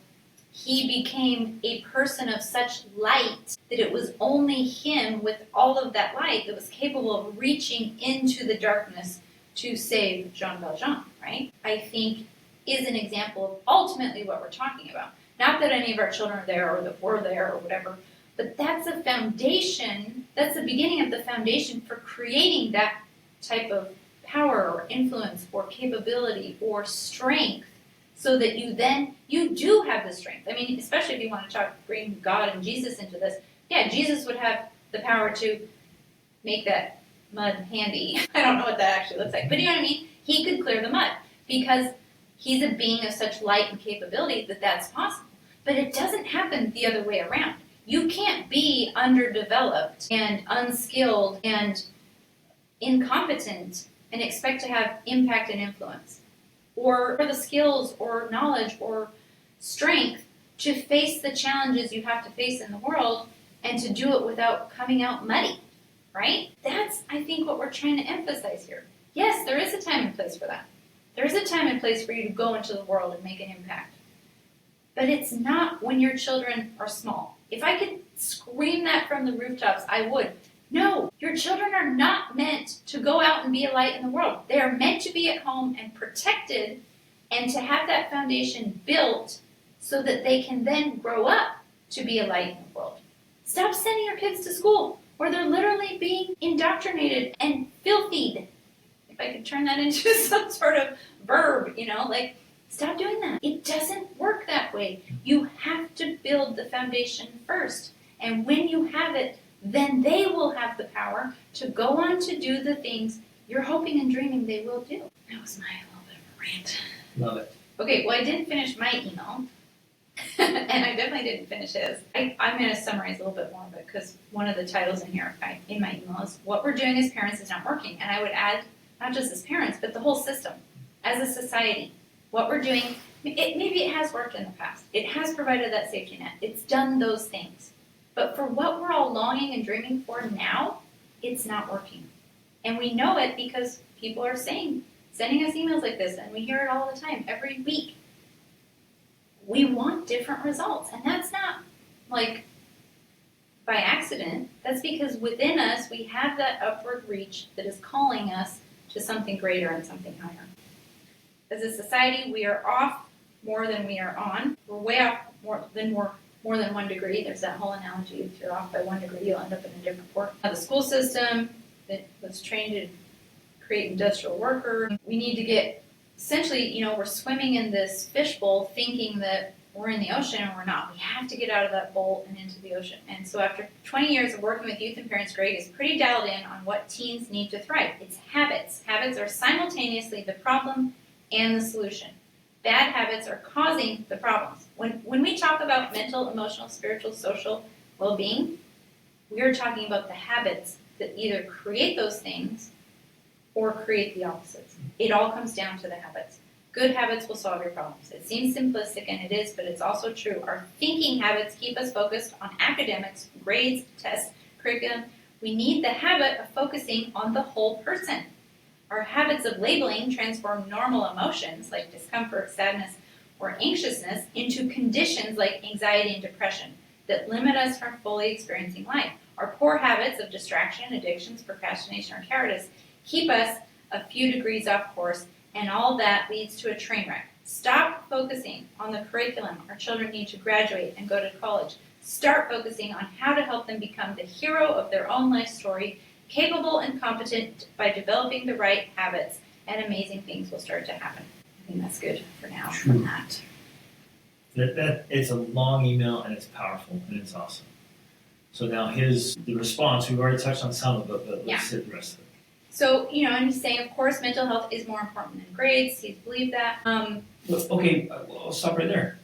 he became a person of such light that it was only him with all of that light that was capable of reaching into the darkness to save Jean Valjean, right? I think is an example of ultimately what we're talking about. Not that any of our children are there or that we're there or whatever, but that's a foundation, that's the beginning of the foundation for creating that type of power or influence or capability or strength so that you do have the strength. I mean, especially if you want to bring God and Jesus into this. Yeah, Jesus would have the power to make that mud handy. I don't know what that actually looks like, but you know what I mean? He could clear the mud because he's a being of such light and capability that that's possible. But it doesn't happen the other way around. You can't be underdeveloped and unskilled and incompetent and expect to have impact and influence, or the skills or knowledge or strength to face the challenges you have to face in the world and to do it without coming out muddy, right? That's, I think, what we're trying to emphasize here. Yes, there is a time and place for that. There is a time and place for you to go into the world and make an impact. But it's not when your children are small. If I could scream that from the rooftops, I would. No, your children are not meant to go out and be a light in the world. They are meant to be at home and protected and to have that foundation built so that they can then grow up to be a light in the world. Stop sending your kids to school where they're literally being indoctrinated and filthied. If I could turn that into some sort of verb, stop doing that. It doesn't work that way. You have to build the foundation first. And when you have it, then they will have the power to go on to do the things you're hoping and dreaming they will do. That was my little bit of a rant. Love it. Okay, well, I didn't finish my email. And I definitely didn't finish his. I'm going to summarize a little bit more of it because one of the titles in here, in my email, is what we're doing as parents is not working. And I would add, not just as parents, but the whole system. As a society, what we're doing, maybe it has worked in the past. It has provided that safety net. It's done those things. But for what we're all longing and dreaming for now, it's not working. And we know it because people are sending us emails like this, and we hear it all the time, every week. We want different results, and that's not like by accident. That's because within us, we have that upward reach that is calling us to something greater and something higher. As a society, we are off more than we are on. We're way off more than 1 degree. There's that whole analogy. If you're off by 1 degree, you'll end up in a different port. The school system that was trained to create industrial workers. We need to get, essentially, we're swimming in this fishbowl thinking that we're in the ocean and we're not. We have to get out of that bowl and into the ocean. And so after 20 years of working with youth and parents, Greg is pretty dialed in on what teens need to thrive. It's habits. Habits are simultaneously the problem and the solution. Bad habits are causing the problems. When we talk about mental, emotional, spiritual, social well-being, we are talking about the habits that either create those things or create the opposites. It all comes down to the habits. Good habits will solve your problems. It seems simplistic, and it is, but it's also true. Our thinking habits keep us focused on academics, grades, tests, curriculum. We need the habit of focusing on the whole person. Our habits of labeling transform normal emotions like discomfort, sadness, or anxiousness into conditions like anxiety and depression that limit us from fully experiencing life. Our poor habits of distraction, addictions, procrastination, or cowardice keep us a few degrees off course, and all that leads to a train wreck. Stop focusing on the curriculum our children need to graduate and go to college. Start focusing on how to help them become the hero of their own life story, capable and competent by developing the right habits, and amazing things will start to happen. I think that's good for now from that. That it's a long email and it's powerful and it's awesome. So now the response, we've already touched on some of it, but let's hit the rest of it. So, and he's saying, of course, mental health is more important than grades. He's believed that. Okay, I'll stop right there.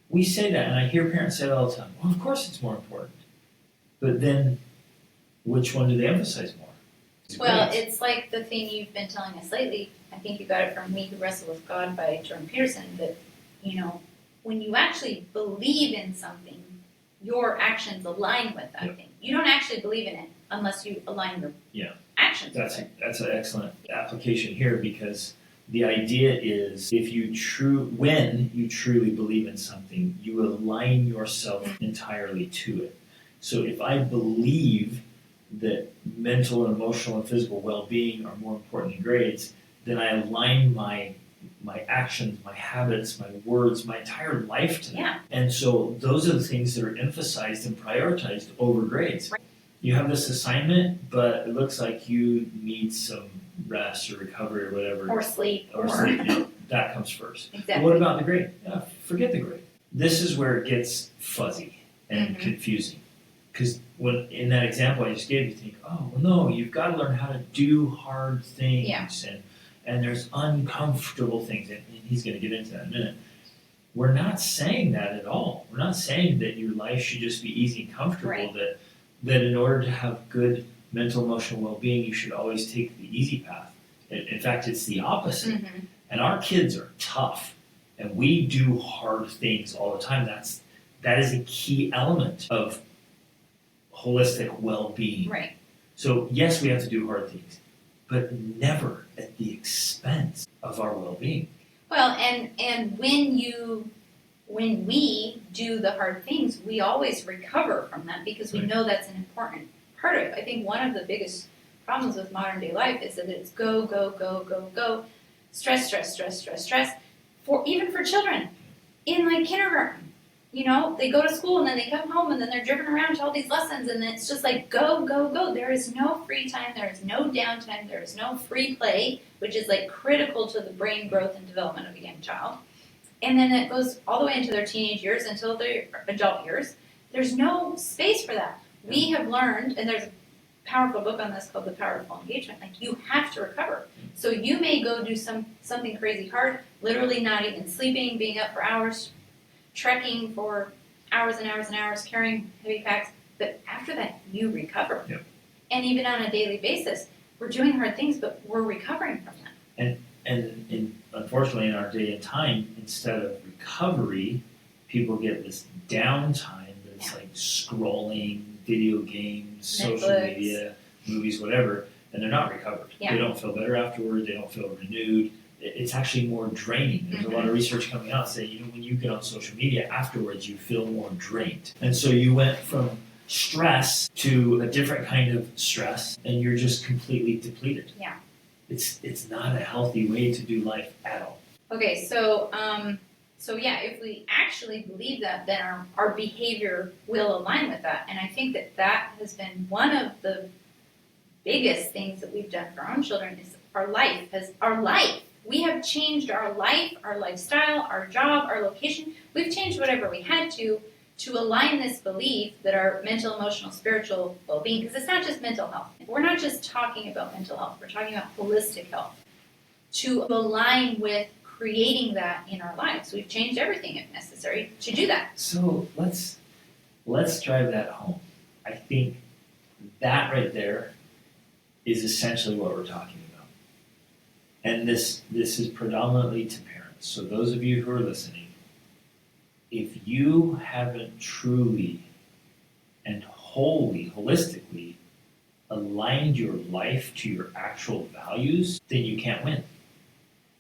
We say that, and I hear parents say it all the time. Well, of course it's more important. But then, which one do they emphasize more? Well, it's like the thing you've been telling us lately. I think you got it from Me Who Wrestle with God by Jordan Peterson, that, when you actually believe in something, your actions align with that thing. You don't actually believe in it unless you align your actions. That's an excellent application here, because the idea is when you truly believe in something, you align yourself entirely to it. So if I believe that mental and emotional and physical well-being are more important than grades, then I align my actions, my habits, my words, my entire life to that. Yeah. And so those are the things that are emphasized and prioritized over grades. Right. You have this assignment, but it looks like you need some rest or recovery or whatever. Or sleep. That comes first. Exactly. What about the grade? Forget the grade. This is where it gets fuzzy and confusing. Because when in that example I just gave, you think, oh, well, no, you've got to learn how to do hard things. Yeah. And there's uncomfortable things. And he's going to get into that in a minute. We're not saying that at all. We're not saying that your life should just be easy and comfortable, right. that in order to have good mental, emotional well-being, you should always take the easy path. In fact, it's the opposite. And our kids are tough, and we do hard things all the time. That is a key element of holistic well-being. Right. So yes, we have to do hard things, but never at the expense of our well-being. Well, and when we do the hard things, we always recover from that because we know that's an important part of it. I think one of the biggest problems with modern day life is that it's go, go, go, go, go, stress, stress, stress, stress, stress. Even for children in like kindergarten, they go to school and then they come home and then they're driven around to all these lessons and it's just like go, go, go. There is no free time. There is no downtime. There is no free play, which is like critical to the brain growth and development of a young child. And then it goes all the way into their teenage years until their adult years. There's no space for that. We have learned, and there's a powerful book on this called The Power of Full Engagement, like you have to recover. So you may go do something crazy hard, literally not even sleeping, being up for hours, trekking for hours and hours and hours, carrying heavy packs, but after that, you recover. Yep. And even on a daily basis, we're doing hard things, but we're recovering from that. And unfortunately, in our day and time, instead of recovery, people get this downtime It's Yeah. like scrolling, video games, social Netflix. media, movies, whatever, and they're not recovered. Yeah. They don't feel better afterward. They don't feel renewed. It's actually more draining. There's a lot of research coming out saying, when you get on social media afterwards, you feel more drained. And so you went from stress to a different kind of stress, and you're just completely depleted. Yeah. It's not a healthy way to do life at all. Okay, so if we actually believe that, then our behavior will align with that. And I think that has been one of the biggest things that we've done for our own children is our life. We have changed our life, our lifestyle, our job, our location. We've changed whatever we had to align this belief that our mental, emotional, spiritual well-being, because it's not just mental health. We're not just talking about mental health. We're talking about holistic health. To align with creating that in our lives. We've changed everything if necessary to do that. So let's drive that home. I think that right there is essentially what we're talking about. And this is predominantly to parents. So those of you who are listening, if you haven't truly and wholly, holistically aligned your life to your actual values, then you can't win.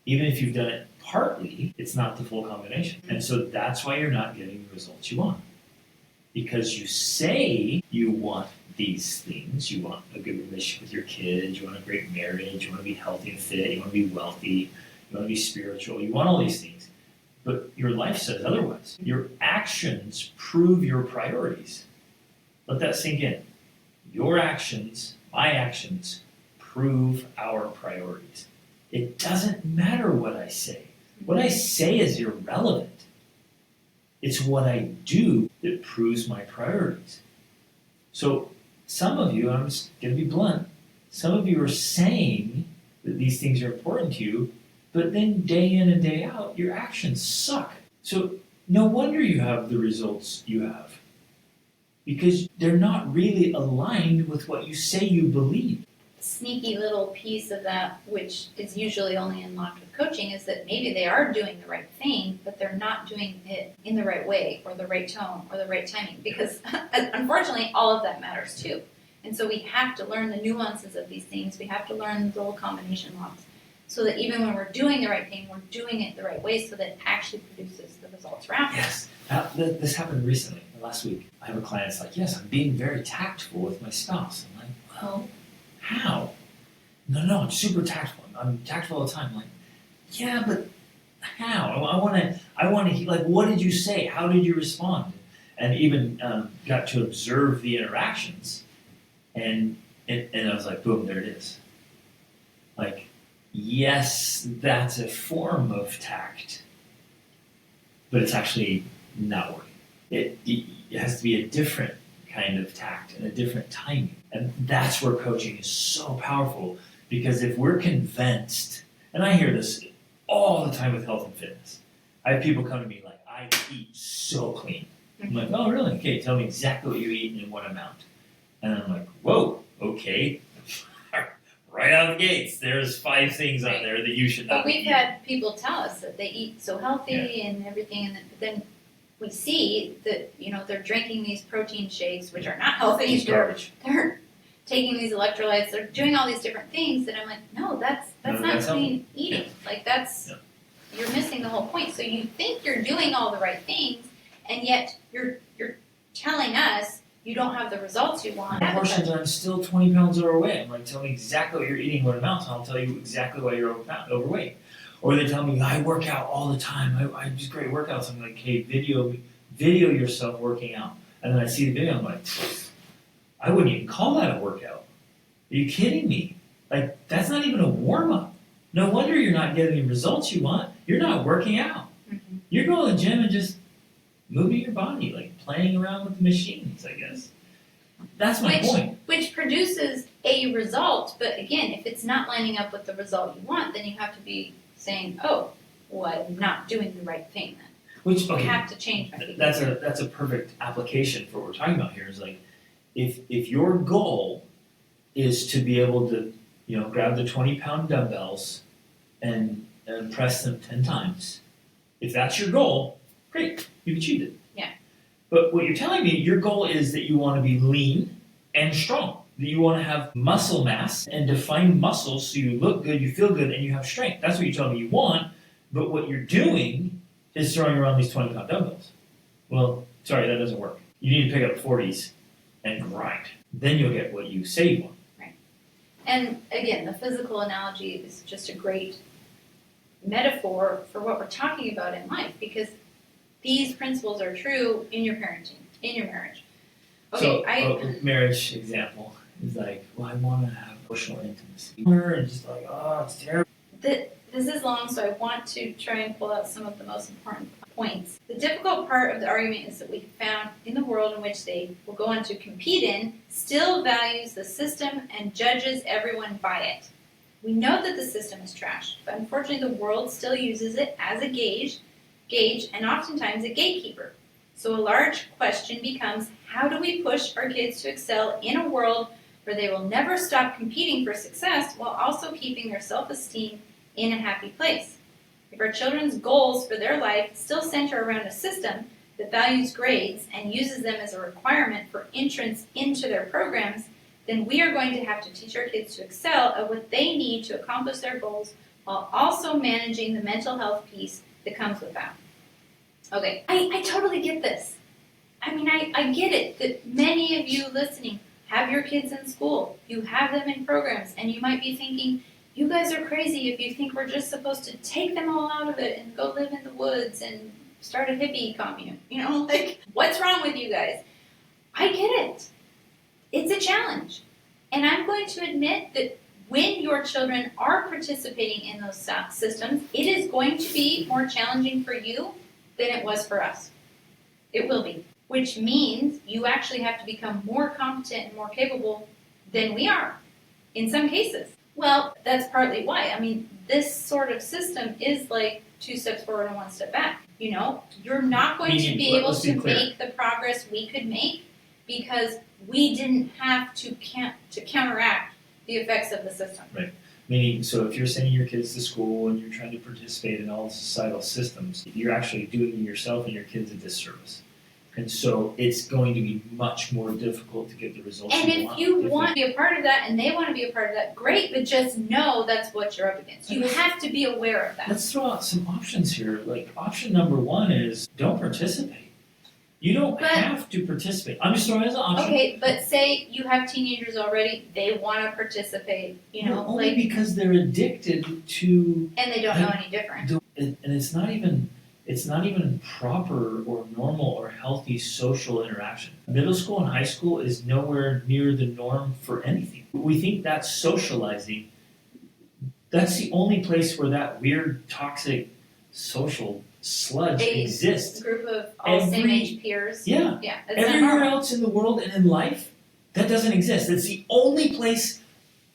Even if you've done it partly, it's not the full combination. And so that's why you're not getting the results you want. Because you say you want these things. You want a good relationship with your kids. You want a great marriage. You want to be healthy and fit. You want to be wealthy. You want to be spiritual. You want all these things. But your life says otherwise. Your actions prove your priorities. Let that sink in. Your actions, my actions, prove our priorities. It doesn't matter what I say. What I say is irrelevant. It's what I do that proves my priorities. So some of you, I'm just going to be blunt, some of you are saying that these things are important to you, but then day in and day out, your actions suck. So no wonder you have the results you have. Because they're not really aligned with what you say you believe. Sneaky little piece of that, which is usually only unlocked with coaching, is that maybe they are doing the right thing, but they're not doing it in the right way or the right tone or the right timing, because unfortunately all of that matters too. And so we have to learn the nuances of these things. We have to learn the little combination locks so that even when we're doing the right thing, we're doing it the right way so that it actually produces the results we're after. Yes. This happened recently, last week. I have a client that's like, yes, I'm being very tactful with my spouse. I'm like, well, how? No, I'm super tactful. I'm tactful all the time. I'm like, yeah, but how? I want to, like, what did you say? How did you respond? And even got to observe the interactions. And I was like, boom, there it is. Like, yes, that's a form of tact, but it's actually not working. It has to be a different kind of tact and a different timing. And that's where coaching is so powerful, because if we're convinced, and I hear this all the time with health and fitness, I have people come to me like, I eat so clean. I'm like, oh, really? Okay, tell me exactly what you eat and in what amount. And I'm like, whoa, okay. Right out of the gates, there's 5 things on there that you should not But we've eat. had people tell us that they eat so healthy and everything, and but then we see that they're drinking these protein shakes, which are not healthy. It's garbage. They're taking these electrolytes. They're doing all these different things that I'm like, no, that's not clean eating. Like you're missing the whole point. So you think you're doing all the right things, and yet you're telling us you don't have the results you want. Portions, I'm still 20 pounds overweight. I'm like, tell me exactly what you're eating, what amounts, and I'll tell you exactly why you're overweight. Or they tell me, I work out all the time. I do great workouts. I'm like, hey, video yourself working out. And then I see the video, I'm like, I wouldn't even call that a workout. Are you kidding me? Like, that's not even a warm-up. No wonder you're not getting the results you want. You're not working out. Mm-hmm. You're going to the gym and just moving your body, like playing around with the machines, I guess. That's my point. Which produces a result, but again, if it's not lining up with the result you want, then you have to be saying, oh, well, I'm not doing the right thing then. Which, okay, I have to change my behavior. that's a perfect application for what we're talking about here. Is like, if your goal is to be able to, grab the 20-pound dumbbells and press them 10 times, if that's your goal, great, you've achieved it. Yeah. But what you're telling me, your goal is that you want to be lean and strong. That you want to have muscle mass and defined muscles so you look good, you feel good, and you have strength. That's what you're telling me you want. But what you're doing is throwing around these 20-pound dumbbells. Well, sorry, that doesn't work. You need to pick up 40s and grind. Then you'll get what you say you want. Right. And again, the physical analogy is just a great metaphor for what we're talking about in life, because these principles are true in your parenting, in your marriage. Okay, so, marriage example is like, well, I want to have emotional intimacy. And just like, oh, it's terrible. This is long, so I want to try and pull out some of the most important points. The difficult part of the argument is that we found in the world in which they will go on to compete in still values the system and judges everyone by it. We know that the system is trash, but unfortunately the world still uses it as a gauge and oftentimes a gatekeeper. So a large question becomes, how do we push our kids to excel in a world where they will never stop competing for success while also keeping their self-esteem in a happy place? If our children's goals for their life still center around a system that values grades and uses them as a requirement for entrance into their programs, then we are going to have to teach our kids to excel at what they need to accomplish their goals while also managing the mental health piece that comes with that. Okay, I totally get this. I mean, I get it that many of you listening have your kids in school, you have them in programs, and you might be thinking, you guys are crazy if you think we're just supposed to take them all out of it and go live in the woods and start a hippie commune. You know, like, what's wrong with you guys? I get it. It's a challenge. And I'm going to admit that when your children are participating in those systems, it is going to be more challenging for you than it was for us. It will be. Which means you actually have to become more competent and more capable than we are in some cases. Well, that's partly why. I mean, this sort of system is like 2 steps forward and 1 step back. You know, you're not going to be able to make the progress we could make because we didn't have to counteract the effects of the system. Right. Meaning, so if you're sending your kids to school and you're trying to participate in all the societal systems, you're actually doing yourself and your kids a disservice. And so it's going to be much more difficult to get the results and you want. And if you want to be a part of that and they want to be a part of that, great, but just know that's what you're up against. You have to be aware of that. Let's throw out some options here. Like, option number 1 is don't participate. You don't have to participate. I'm just throwing it as an option. Okay, but say you have teenagers already, they want to participate, you know. Well, only because they're addicted to... And they don't know any different. And it's not even proper or normal or healthy social interaction. Middle school and high school is nowhere near the norm for anything. We think that's socializing. That's the only place where that weird, toxic social sludge exists. A group of all same-age peers. Yeah. Everywhere else in the world and in life, that doesn't exist. It's the only place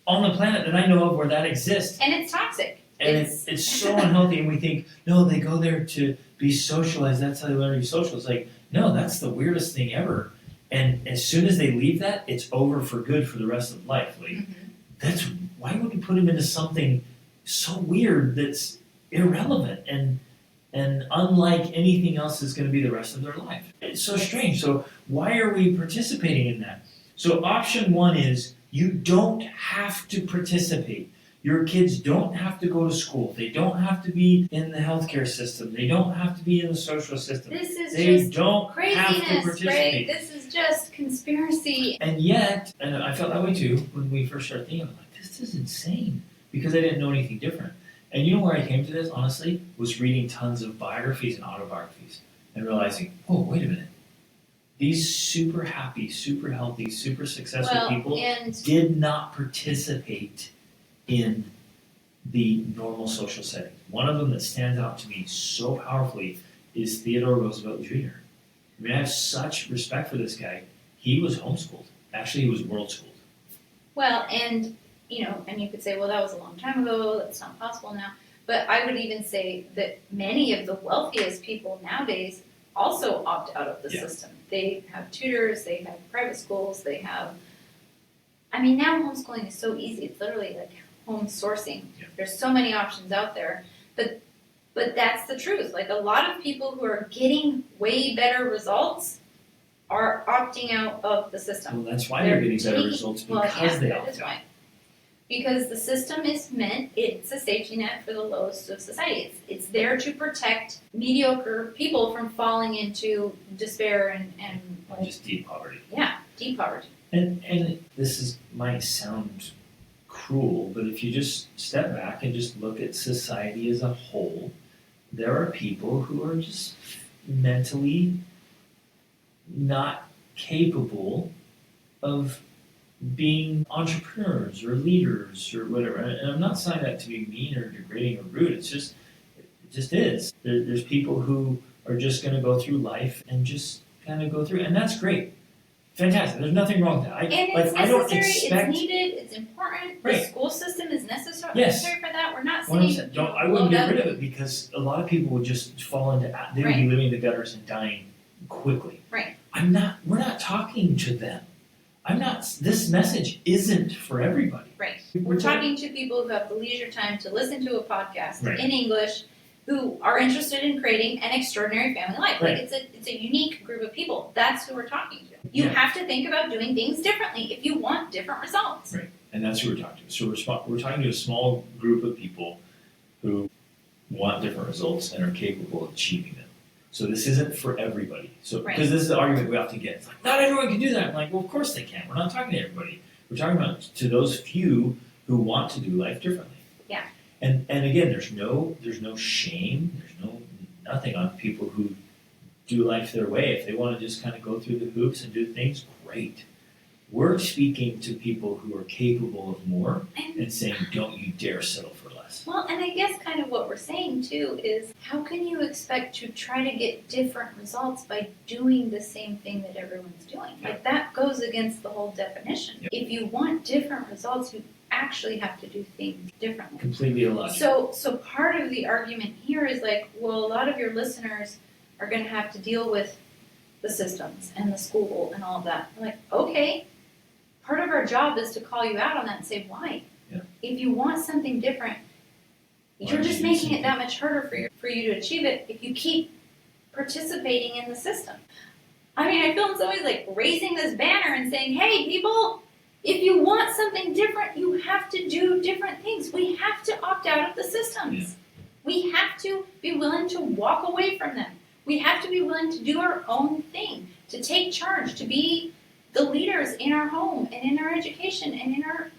on the planet that I know of where that exists. And it's toxic. And it's so unhealthy, and we think, no, they go there to be socialized, that's how they learn to be social. It's like, no, that's the weirdest thing ever. And as soon as they leave that, it's over for good for the rest of life. Like, why would you put them into something so weird that's irrelevant and unlike anything else that's going to be the rest of their life? It's so strange. So why are we participating in that? So option 1 is you don't have to participate. Your kids don't have to go to school. They don't have to be in the healthcare system. They don't have to be in the social system. This is they just don't craziness, have to participate. Right? This is just conspiracy. And yet, and I felt that way too when we first started thinking, I'm like, this is insane, because I didn't know anything different. And you know where I came to this, honestly, was reading tons of biographies and autobiographies and realizing, oh, wait a minute. These super happy, super healthy, super successful people did not participate in the normal social setting. One of them that stands out to me so powerfully is Theodore Roosevelt Jr. I mean, I have such respect for this guy. He was homeschooled. Actually, he was world schooled. Well, and you know, and you could say, well, that was a long time ago. That's not possible now. But I would even say that many of the wealthiest people nowadays also opt out of the system. They have tutors. They have private schools. They have. I mean, now homeschooling is so easy. It's literally like home sourcing. There's so many options out there, but that's the truth. Like, a lot of people who are getting way better results are opting out of the system. Well, that's why they're getting better taking- results, well, because yeah, they that opt is out. why. Because the system is meant, it's a safety net for the lowest of society. It's there to protect mediocre people from falling into despair and like, Just deep poverty. deep poverty. And might sound cruel, but if you just step back and just look at society as a whole, there are people who are just mentally not capable of being entrepreneurs or leaders or whatever. And I'm not saying that to be mean or degrading or rude. It just is. There's people who are just going to go through life and just kind of go through, and that's great. Fantastic. There's nothing wrong with that. And it's I don't necessary, expect, it's needed, it's important. Right. The school system is necessary Yes. for that. We're not 100%. saying I wouldn't get load rid up. of it, because a lot of people would just fall into, they would Right. be living in the gutters and dying quickly. Right. We're not talking to them. This message isn't for everybody. Right. We're talking to people who have the leisure time to listen to a podcast Right. in English, who are interested in creating an extraordinary family life. Right. Like it's a unique group of people. That's who we're talking to. You Yeah. have to think about doing things differently if you want different results. Right. And that's who we're talking to. So we're talking to a small group of people who want different results and are capable of achieving them. So this isn't for everybody. So Right. because this is the argument we often get. It's like, not everyone can do that. I'm like, well, of course they can. We're not talking to everybody. We're talking about to those few who want to do life differently. Yeah. And again, there's no shame. There's nothing on people who do life their way. If they want to just kind of go through the hoops and do things, great. We're speaking to people who are capable of more and saying, don't you dare settle for less. Well, and I guess kind of what we're saying too is, how can you expect to try to get different results by doing the same thing that everyone's doing? Yeah. Like that goes against the whole definition. Yeah. If you want different results, you actually have to do things differently. Completely illogical. So part of the argument here is like, well, a lot of your listeners are going to have to deal with the systems and the school and all of that. I'm like, okay, part of our job is to call you out on that and say why. Yeah. If you want something different, Why you're do just you do making something? it that much harder for you to achieve it if you keep participating in the system. I mean, I feel in some ways like raising this banner and saying, hey, people, if you want something different, you have to do different things. We have to opt out of the systems. Yeah. We have to be willing to walk away from them. We have to be willing to do our own thing, to take charge, to be the leaders in our home and in our education and in our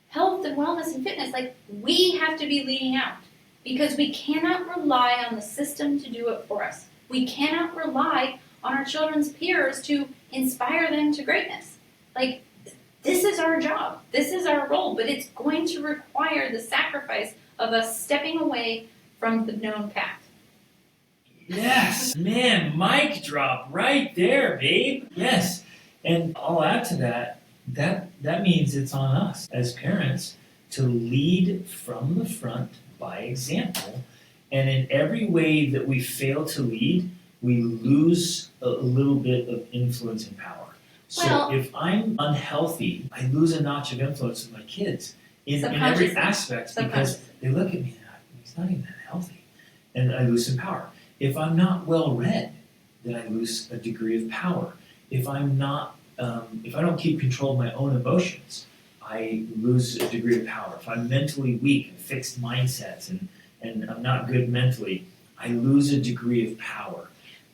health and wellness and fitness. Like, we have to be leading out because we cannot rely on the system to do it for us. We cannot rely on our children's peers to inspire them to greatness. Like, this is our job. This is our role, but it's going to require the sacrifice of us stepping away from the known path. Yes, man, mic drop right there, babe. Yes, and I'll add to that. That means it's on us as parents to lead from the front by example. And in every way that we fail to lead, we lose a little bit of influence and power. So Well- if I'm unhealthy, I lose a notch of influence with my kids in every Subconsciously. aspect because they look at me and he's not even that healthy. And I lose some power. If I'm not well read, then I lose a degree of power. If I'm not, if I don't keep control of my own emotions, I lose a degree of power. If I'm mentally weak and fixed mindsets and I'm not good mentally, I lose a degree of power.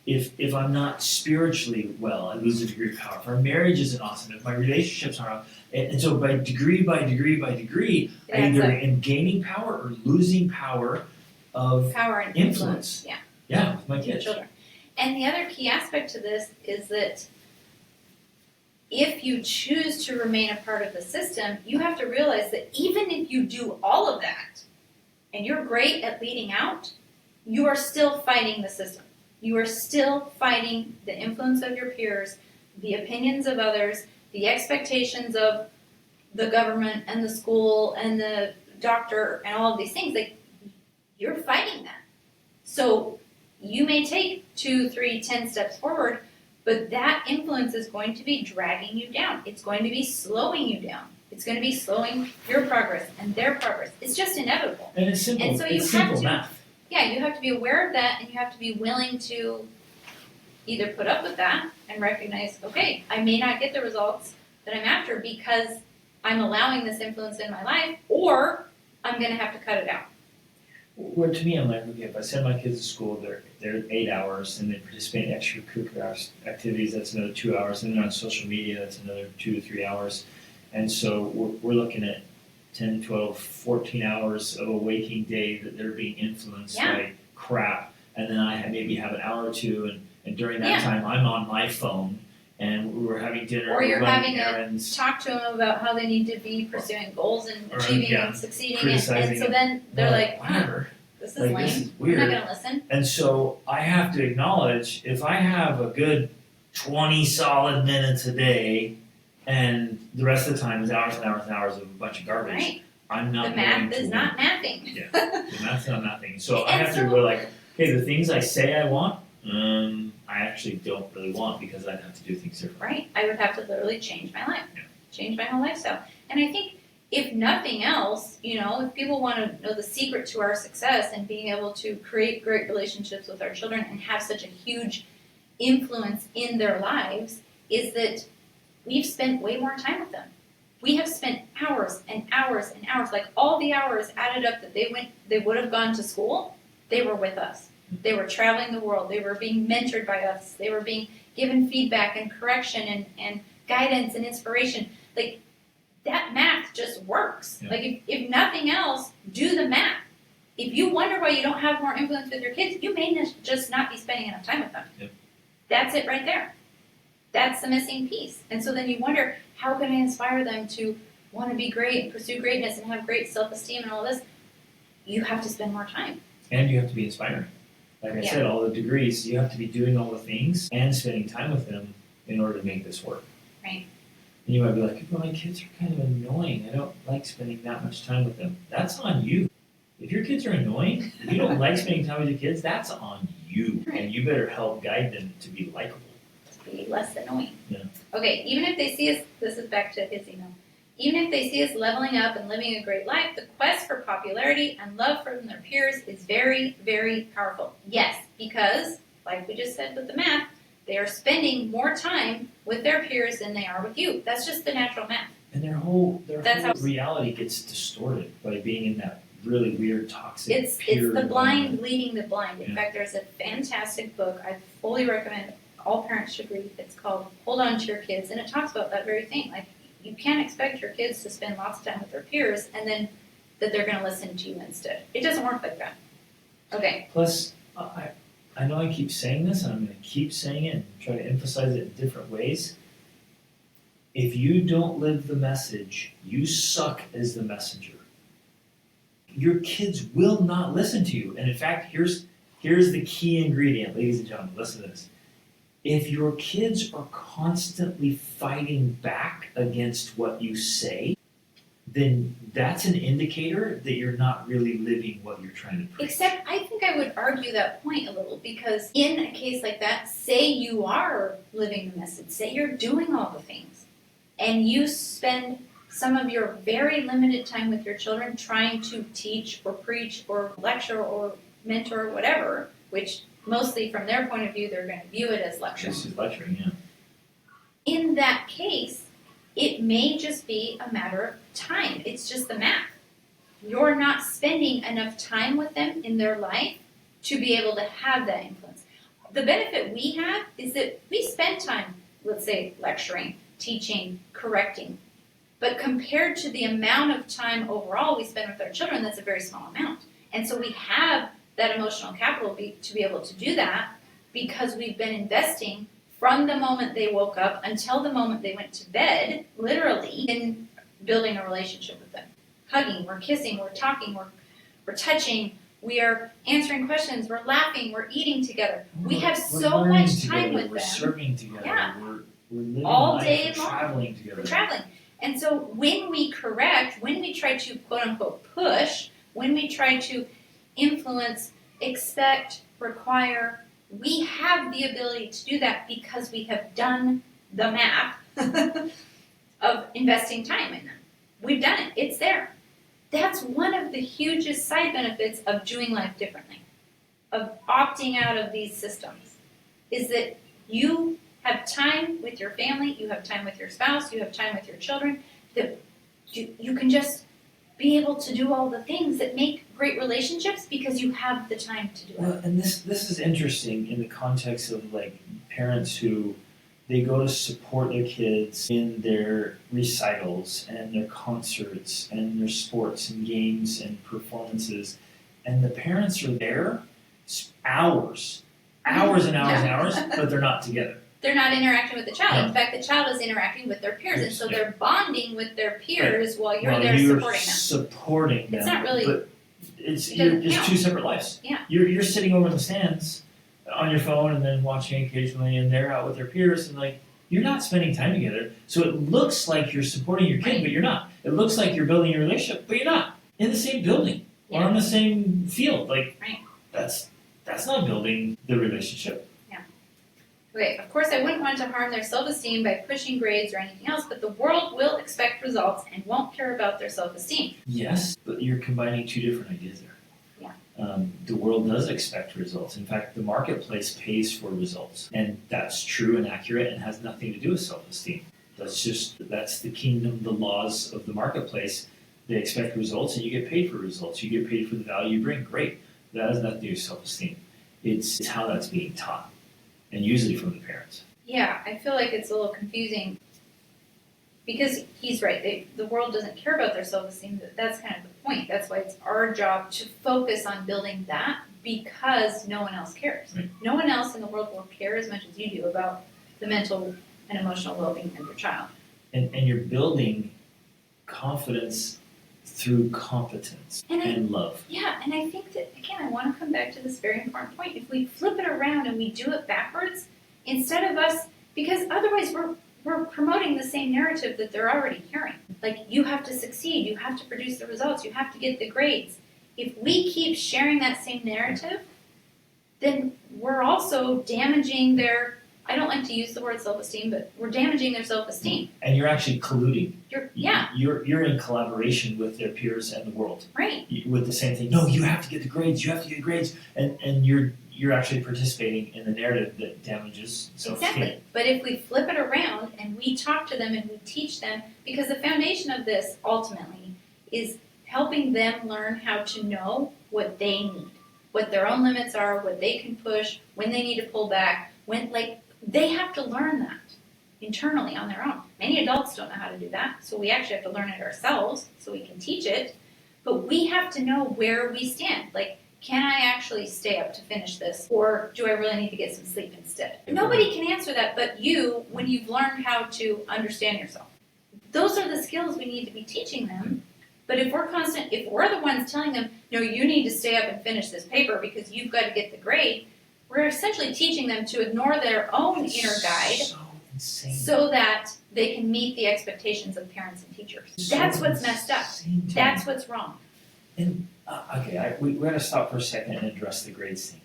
If I'm not spiritually well, I lose a degree of power. If our marriage isn't awesome, if my relationships aren't, and so by degree, I either am gaining power or losing power of Power and influence. Yeah. Yeah, with my Your kids. children. And the other key aspect to this is that if you choose to remain a part of the system, you have to realize that even if you do all of that and you're great at leading out, you are still fighting the system. You are still fighting the influence of your peers, the opinions of others, the expectations of the government and the school and the doctor and all of these things. Like, you're fighting that. So you may take 2, 3, 10 steps forward, but that influence is going to be dragging you down. It's going to be slowing you down. It's going to be slowing your progress and their progress. It's just inevitable. And it's simple. And so you it's have simple to- math. Yeah, you have to be aware of that, and you have to be willing to either put up with that and recognize, okay, I may not get the results that I'm after because I'm allowing this influence in my life, or I'm going to have to cut it out. Well, to me, I'm like, okay, if I send my kids to school, they're 8 hours, and they participate in extracurricular activities, that's another 2 hours, and they're on social media, that's another 2 to 3 hours. And so we're looking at 10, 12, 14 hours of a waking day that they're being influenced by crap. And then I maybe have an hour or two, and during that time, I'm on my phone, and we're having dinner, or you're having errands. to talk to them about how they need to be pursuing goals and achieving and succeeding, and so then they're like, whatever. This is lame. This is weird. I'm not going to listen. And so I have to acknowledge, if I have a good 20 solid minutes a day, and the rest of the time is hours and hours and hours of a bunch of garbage, right. I'm not the going math to is not mathing. Yeah, the math's not mathing. So I And have to go like, okay, the things I say I want, I actually don't really want, because I'd have to do things differently. Right. I would have to literally change my life, Yeah. change my whole lifestyle. And I think if nothing else, if people want to know the secret to our success and being able to create great relationships with our children and have such a huge influence in their lives, is that we've spent way more time with them. We have spent hours and hours and hours, like all the hours added up that they would have gone to school, they were with us. They were traveling the world. They were being mentored by us. They were being given feedback and correction and guidance and inspiration. Like, that math just works. Yeah. Like, if nothing else, do the math. If you wonder why you don't have more influence with your kids, you may just not be spending enough time with them. Yeah. That's it right there. That's the missing piece. And so then you wonder, how can I inspire them to want to be great and pursue greatness and have great self-esteem and all this? You have to spend more time. And you have to be inspiring. Like I said, all the degrees, you have to be doing all the things and spending time with them in order to make this work. Right. And you might be like, well, my kids are kind of annoying. I don't like spending that much time with them. That's on you. If your kids are annoying, if you don't like spending time with your kids, that's on you. Right. And you better help guide them to be likable. To be less annoying. Yeah. Okay, even if they see us, this is back to his email. Even if they see us leveling up and living a great life, the quest for popularity and love from their peers is very, very powerful. Yes, because, like we just said with the math, they are spending more time with their peers than they are with you. That's just the natural math. And their whole reality gets distorted by being in that really weird, toxic It's the blind leading the blind. In fact, there's a fantastic book I fully recommend all parents should read. It's called Hold On to Your Kids, and it talks about that very thing. Like, you can't expect your kids to spend lots of time with their peers and then that they're going to listen to you instead. It doesn't work like that. Okay. Plus, I know I keep saying this, and I'm going to keep saying it and try to emphasize it in different ways. If you don't live the message, you suck as the messenger. Your kids will not listen to you. And in fact, here's the key ingredient, ladies and gentlemen. Listen to this. If your kids are constantly fighting back against what you say, then that's an indicator that you're not really living what you're trying to preach. Except I think I would argue that point a little, because in a case like that, say you are living the message, say you're doing all the things, and you spend some of your very limited time with your children trying to teach or preach or lecture or mentor or whatever, which mostly from their point of view, they're going to view it as lecturing. This is lecturing, yeah. In that case, it may just be a matter of time. It's just the math. You're not spending enough time with them in their life to be able to have that influence. The benefit we have is that we spend time, let's say, lecturing, teaching, correcting. But compared to the amount of time overall we spend with our children, that's a very small amount. And so we have that emotional capital to be able to do that because we've been investing from the moment they woke up until the moment they went to bed, literally, in building a relationship with them. Hugging, we're kissing, we're talking, we're touching, we are answering questions, we're laughing, we're eating together. We have so much time with them. We're serving together. Yeah. We're living all life. day We're long. traveling together. We're traveling. And so when we correct, when we try to quote-unquote push, when we try to influence, expect, require, we have the ability to do that because we have done the math of investing time in them. We've done it. It's there. That's one of the hugest side benefits of doing life differently, of opting out of these systems, is that You have time with your family, you have time with your spouse, you have time with your children, that you can just be able to do all the things that make great relationships because you have the time to do it. Well, and this is interesting in the context of like parents who they go to support their kids in their recitals and their concerts and their sports and games and performances, and the parents are there hours and hours, but they're not together. They're not interacting with the child. No. In fact, the child is interacting with their peers, and so Yeah. they're bonding with their peers while you're Well, there you're supporting them. them. It's not really. But it's It doesn't just count. two separate lives. Yeah. You're sitting over in the stands on your phone and then watching occasionally, and they're out with their peers, and like you're not spending time together. So it looks like you're supporting your kid, Right. but you're not. It looks like you're building a relationship, but you're not. In the same building or Yeah. on the same field, like Right. that's not building the relationship. Okay, of course, I wouldn't want to harm their self-esteem by pushing grades or anything else, but the world will expect results and won't care about their self-esteem. Yes, but you're combining two different ideas there. The world does expect results. In fact, the marketplace pays for results, and that's true and accurate and has nothing to do with self-esteem. That's the kingdom, the laws of the marketplace. They expect results, and you get paid for results. You get paid for the value you bring. Great. That has nothing to do with self-esteem. It's how that's being taught, and usually from the parents. Yeah, I feel like it's a little confusing because he's right. The world doesn't care about their self-esteem. But that's kind of the point. That's why it's our job to focus on building that because no one else cares. Right. No one else in the world will care as much as you do about the mental and emotional well-being of your child. And you're building confidence through competence and love. Yeah, and I think that, again, I want to come back to this very important point. If we flip it around and we do it backwards, instead of us, because otherwise we're promoting the same narrative that they're already hearing. Like, you have to succeed, you have to produce the results, you have to get the grades. If we keep sharing that same narrative, then we're also damaging their, I don't like to use the word self-esteem, but we're damaging their self-esteem. And you're actually colluding. You're in collaboration with their peers and the world. Right. With the same thing. No, you have to get the grades. You have to get the grades. And you're actually participating in the narrative that damages self-esteem. Exactly. But if we flip it around and we talk to them and we teach them, because the foundation of this ultimately is helping them learn how to know what they need, what their own limits are, what they can push, when they need to pull back, they have to learn that internally on their own. Many adults don't know how to do that, so we actually have to learn it ourselves so we can teach it. But we have to know where we stand. Like, can I actually stay up to finish this, or do I really need to get some sleep instead? Nobody can answer that but you when you've learned how to understand yourself. Those are the skills we need to be teaching them. But if we're the ones telling them, no, you need to stay up and finish this paper because you've got to get the grade, we're essentially teaching them to ignore their own inner guide So insane. so that they can meet the expectations of parents and teachers. That's what's messed up. That's what's wrong. And we got to stop for a second and address the grades thing.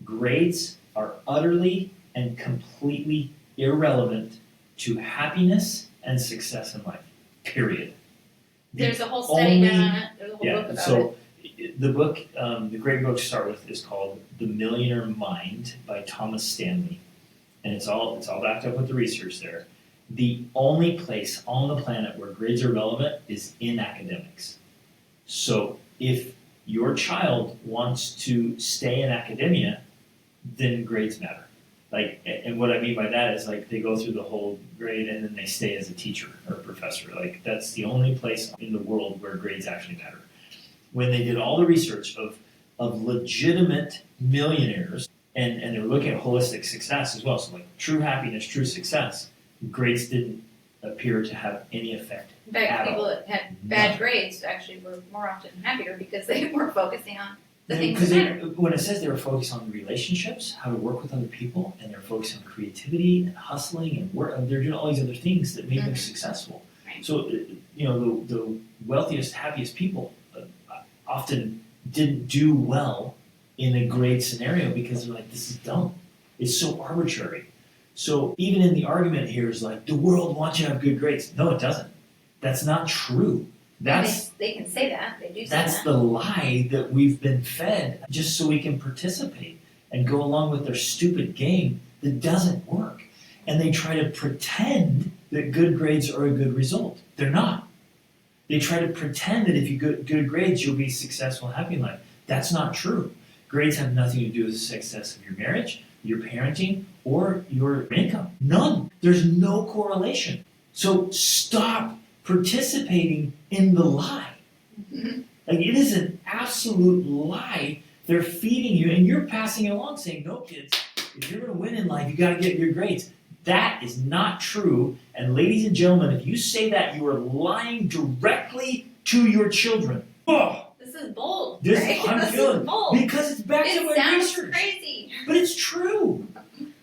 Grades are utterly and completely irrelevant to happiness and success in life. Period. There's a whole study done on it. There's a whole book about it. The book, the great book to start with is called The Millionaire Mind by Thomas Stanley. And it's all backed up with the research there. The only place on the planet where grades are relevant is in academics. So if your child wants to stay in academia, then grades matter. Like, and what I mean by that is like they go through the whole grade and then they stay as a teacher or a professor. Like, that's the only place in the world where grades actually matter. When they did all the research of legitimate millionaires, and they were looking at holistic success as well, so like true happiness, true success, grades didn't appear to have any effect. In fact, at people all. that had bad grades actually were more often happier because they were focusing on the things Because that mattered. when it says they were focused on relationships, how to work with other people, and they're focused on creativity and hustling and work, and they're doing all these other things that made them successful. Right. So, the wealthiest, happiest people often didn't do well in a grade scenario because they're like, this is dumb. It's so arbitrary. So even in the argument here is like, the world wants you to have good grades. No, it doesn't. That's not true. They can say that. They do say That's that. the lie that we've been fed just so we can participate and go along with their stupid game that doesn't work. And they try to pretend that good grades are a good result. They're not. They try to pretend that if you get good grades, you'll be successful and happy in life. That's not true. Grades have nothing to do with the success of your marriage, your parenting, or your income. None. There's no correlation. So stop participating in the lie. Mm-hmm. Like, it is an absolute lie. They're feeding you, and you're passing it along saying, no, kids, if you're going to win in life, you got to get your grades. That is not true. And ladies and gentlemen, if you say that, you are lying directly to your children. Oh, This is bold. this right? I'm This feeling is bold. because it's backed up It by sounds research. crazy. But it's true.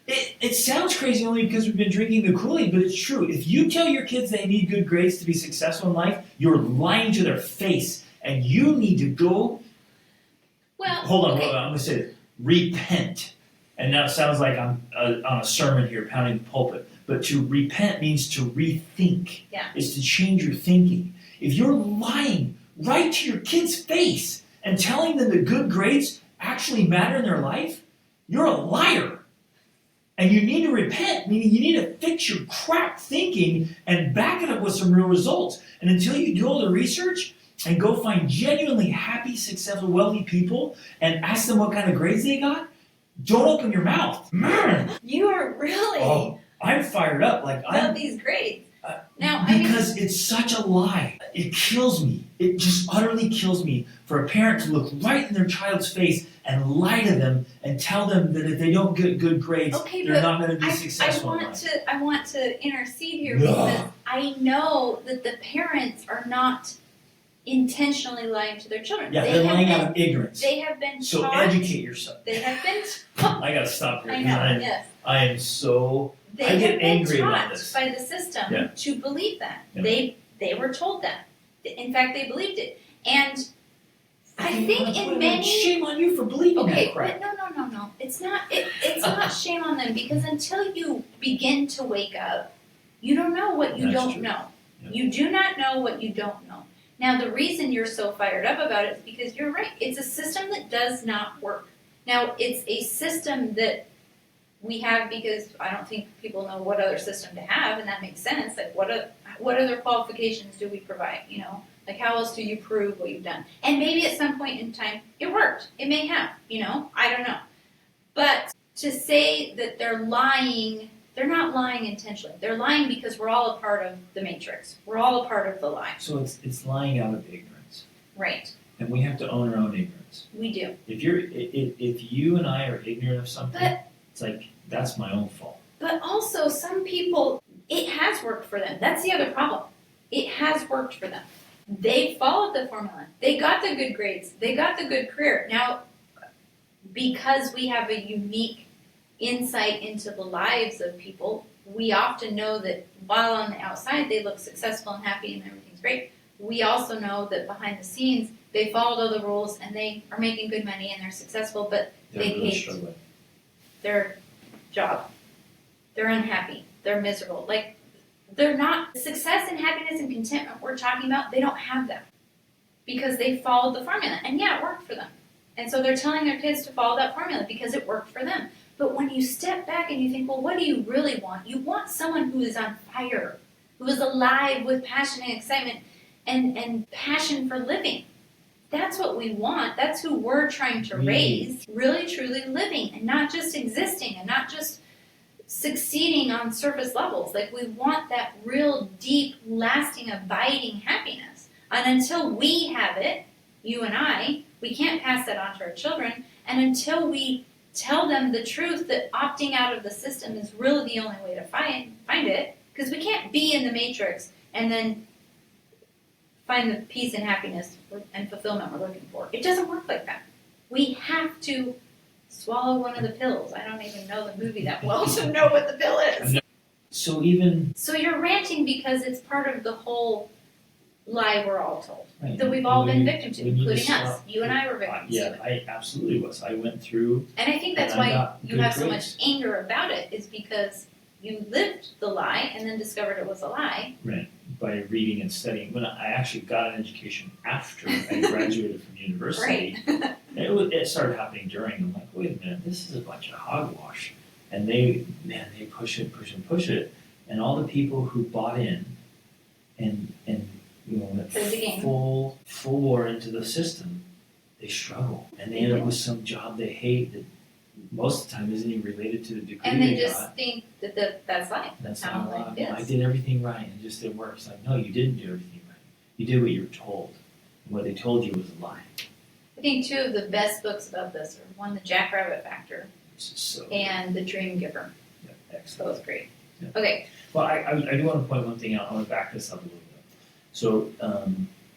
It sounds crazy only because we've been drinking the Kool-Aid, but it's true. If you tell your kids they need good grades to be successful in life, you're lying to their face. And you need to go. Well, Hold on. okay. I'm going to say it. Repent. And now it sounds like I'm on a sermon here, pounding the pulpit. But to repent means to rethink. Yeah. It's to change your thinking. If you're lying right to your kid's face and telling them that good grades actually matter in their life, you're a liar. And you need to repent, meaning you need to fix your crap thinking and back it up with some real results. And until you do all the research and go find genuinely happy, successful, wealthy people and ask them what kind of grades they got, don't open your mouth. Man, You are really oh, I'm fired up. Like about these grades. Now, I mean, because it's such a lie. It kills me. It just utterly kills me for a parent to look right in their child's face and lie to them and tell them that if they don't get good grades, okay, they're but not going to be I successful in want life. I want to intercede here Ugh. because I know that the parents are not intentionally lying to their children. Yeah, They they're have lying been, out of ignorance. They have been So taught. educate yourself. They have been. I got to stop here. I because know. Yes. I am so. They I have get been angry about taught this. by the system Yeah. to believe that. Yeah. They were told that. In fact, they believed it. And I Okay, think wait, in wait, many. shame on you for believing Okay, that crap. but no. It's not. It's not shame on them because until you begin to wake up, you don't know what you That's don't true. know. Yeah. You do not know what you don't know. Now, the reason you're so fired up about it is because you're right. It's a system that does not work. Now, it's a system that we have because I don't think people know what other system to have, and that makes sense. Like, what other qualifications do we provide? You know, like how else do you prove what you've done? And maybe at some point in time it worked. It may have. You know, I don't know. But to say that they're lying, they're not lying intentionally. They're lying because we're all a part of the matrix. We're all a part of the lie. So it's lying out of ignorance, Right. and we have to own our own ignorance. We do. If you and I are ignorant of something, But- it's like that's my own fault. But also, some people, it has worked for them. That's the other problem. It has worked for them. They followed the formula. They got the good grades. They got the good career. Now, because we have a unique insight into the lives of people, we often know that while on the outside they look successful and happy and everything's great, we also know that behind the scenes they followed all the rules and they are making good money and they're successful, but They're they really hate struggling. their job. They're unhappy. They're miserable. Like, they're not, success and happiness and contentment we're talking about, they don't have that. Because they followed the formula. And yeah, it worked for them. And so they're telling their kids to follow that formula because it worked for them. But when you step back and you think, well, what do you really want? You want someone who is on fire, who is alive with passion and excitement and passion for living. That's what we want. That's who we're trying to raise. Really, truly living and not just existing and not just succeeding on surface levels. Like, we want that real, deep, lasting, abiding happiness. And until we have it, you and I, we can't pass that on to our children. And until we tell them the truth that opting out of the system is really the only way to find it, because we can't be in the matrix and then find the peace and happiness and fulfillment we're looking for. It doesn't work like that. We have to swallow one of the pills. I don't even know the movie that well to know what the pill is. So even So you're ranting because it's part of the whole lie we're all told. right, That we've all we- been victim to, we need to including us. stop. You and I were victims Yeah, to it. I absolutely was. I went through. And I think that's and I why got you good have so grades. much anger about it, is because you lived the lie and then discovered it was a lie. By reading and studying. When I actually got an education after I graduated from university, Right. it started happening during. I'm like, wait a minute, this is a bunch of hogwash. and they push it, and all the people who bought in and went full bore into the system, they struggle, and they end up with some job they hate that most of the time isn't even related to the degree and they got. just think that's life. That's how not life is. I did everything right and it just didn't work. It's like, no, you didn't do everything right. You did what you were told. And what they told you was a lie. I think two of the best books about this are one, The Jackrabbit Factor, So and The Dream Giver. yeah, excellent. Both great. Yeah. Okay. Well, I do want to point one thing out. I want to back this up a little bit. So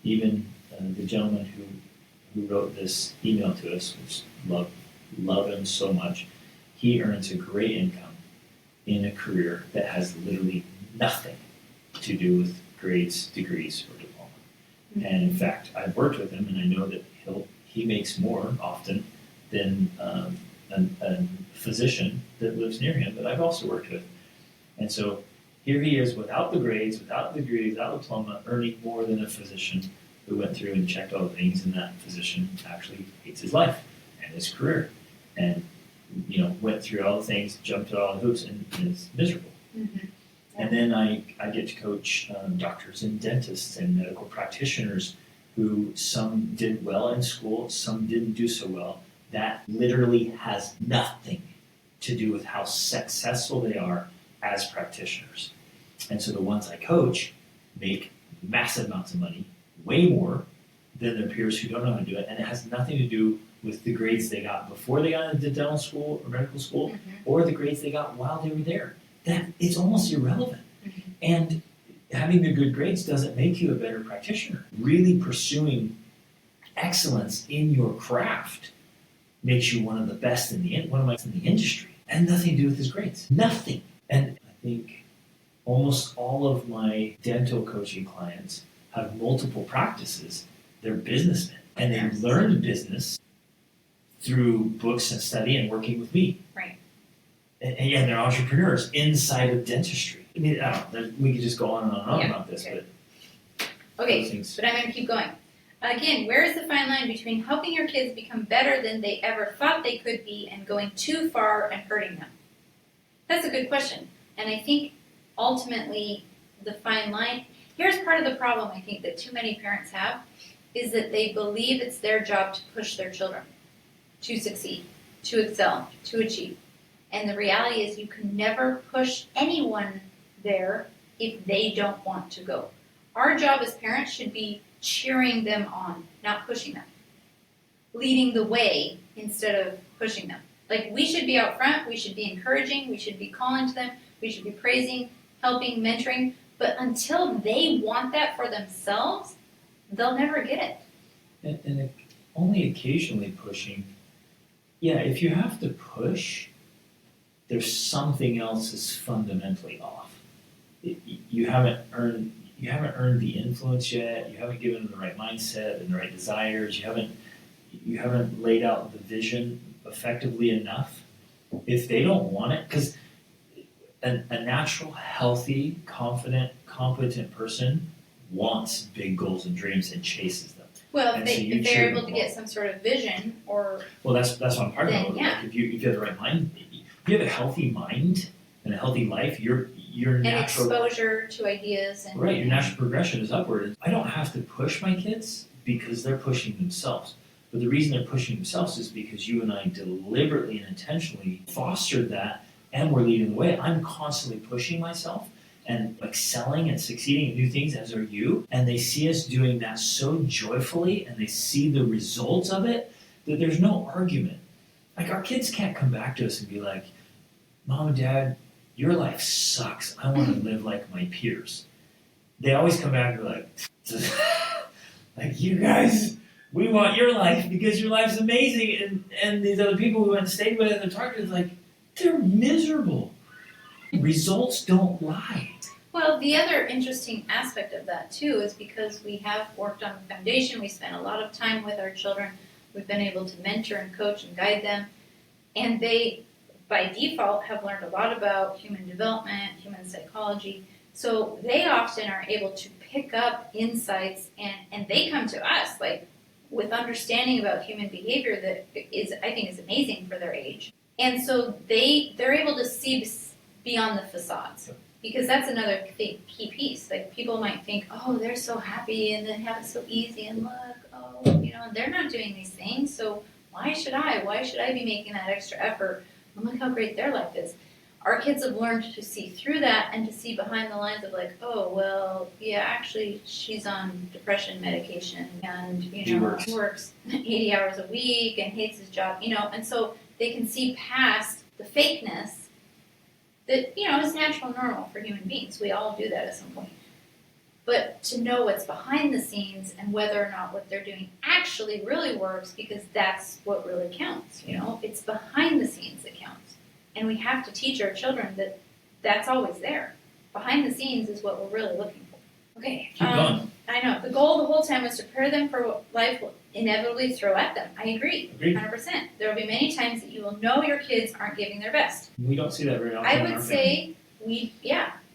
even the gentleman who wrote this email to us, which love him so much, he earns a great income in a career that has literally nothing to do with grades, degrees, or diploma. Mm-hmm. And in fact, I've worked with him, and I know that he makes more often than a physician that lives near him that I've also worked with. And so here he is without the grades, without the degree, without the diploma, earning more than a physician who went through and checked all the things, and that physician actually hates his life and his career. And went through all the things, jumped through all the hoops, and is miserable. Mm-hmm. Yeah. And then I get to coach doctors and dentists and medical practitioners who some did well in school, some didn't do so well. That literally has nothing to do with how successful they are as practitioners. And so the ones I coach make massive amounts of money, way more than their peers who don't know how to do it, and it has nothing to do with the grades they got before they got into dental school or medical school, mm-hmm. or the grades they got while they were there. That it's almost irrelevant. Mm-hmm. And having the good grades doesn't make you a better practitioner. Really pursuing excellence in your craft makes you one of the best in the industry, and nothing to do with his grades. Nothing. And I think almost all of my dental coaching clients have multiple practices. They're businessmen, and they learned business through books and study and working with me. Right. And they're entrepreneurs inside of dentistry. I mean, we could just go on and on about this, okay. But I'm going to keep going. Again, where is the fine line between helping your kids become better than they ever thought they could be and going too far and hurting them? That's a good question. And I think ultimately the fine line, here's part of the problem I think that too many parents have, is that they believe it's their job to push their children to succeed, to excel, to achieve. And the reality is you can never push anyone there if they don't want to go. Our job as parents should be cheering them on, not pushing them. Leading the way instead of pushing them. Like, we should be out front, we should be encouraging, we should be calling to them, we should be praising, helping, mentoring. But until they want that for themselves, they'll never get it. And only occasionally pushing. Yeah, if you have to push, there's something else is fundamentally off. You haven't earned the influence yet. You haven't given them the right mindset and the right desires. You haven't laid out the vision effectively enough. If they don't want it, because a natural, healthy, confident, competent person wants big goals and dreams and chases them. Well, if they're able to get some sort of vision, or that's what I'm talking about. Yeah. Like if you have the right mind, if you have a healthy mind and a healthy life, your natural exposure to ideas and your natural progression is upward. I don't have to push my kids because they're pushing themselves. But the reason they're pushing themselves is because you and I deliberately and intentionally fostered that, and we're leading the way. I'm constantly pushing myself and excelling and succeeding in new things, as are you. And they see us doing that so joyfully, and they see the results of it, that there's no argument. Like, our kids can't come back to us and be like, Mom and Dad, your life sucks. I want to live like my peers. They always come back and be like, you guys, we want your life because your life's amazing. And these other people we went and stayed with and talked to, like, they're miserable. Results don't lie. Well, the other interesting aspect of that, too, is because we have worked on the foundation, we spent a lot of time with our children, we've been able to mentor and coach and guide them, and they, by default, have learned a lot about human development, human psychology, so they often are able to pick up insights, and they come to us, like, with understanding about human behavior that is, I think, is amazing for their age. And so they're able to see beyond the facades. Because that's another key piece. Like, people might think, oh, they're so happy and they have it so easy, and look, oh, they're not doing these things, so why should I? Why should I be making that extra effort? And look how great their life is. Our kids have learned to see through that and to see behind the lines of like, oh, well, yeah, actually, she's on depression medication and, works 80 hours a week and hates his job, and so they can see past the fakeness that, is natural and normal for human beings. We all do that at some point. But to know what's behind the scenes and whether or not what they're doing actually really works, because that's what really counts, It's behind the scenes that counts. And we have to teach our children that that's always there. Behind the scenes is what we're really looking for. Okay. Keep going. I know. The goal the whole time was to prepare them for what life will inevitably throw at them. I agree. 100%. There will be many times that you will know your kids aren't giving their best. We don't see that very often. I would say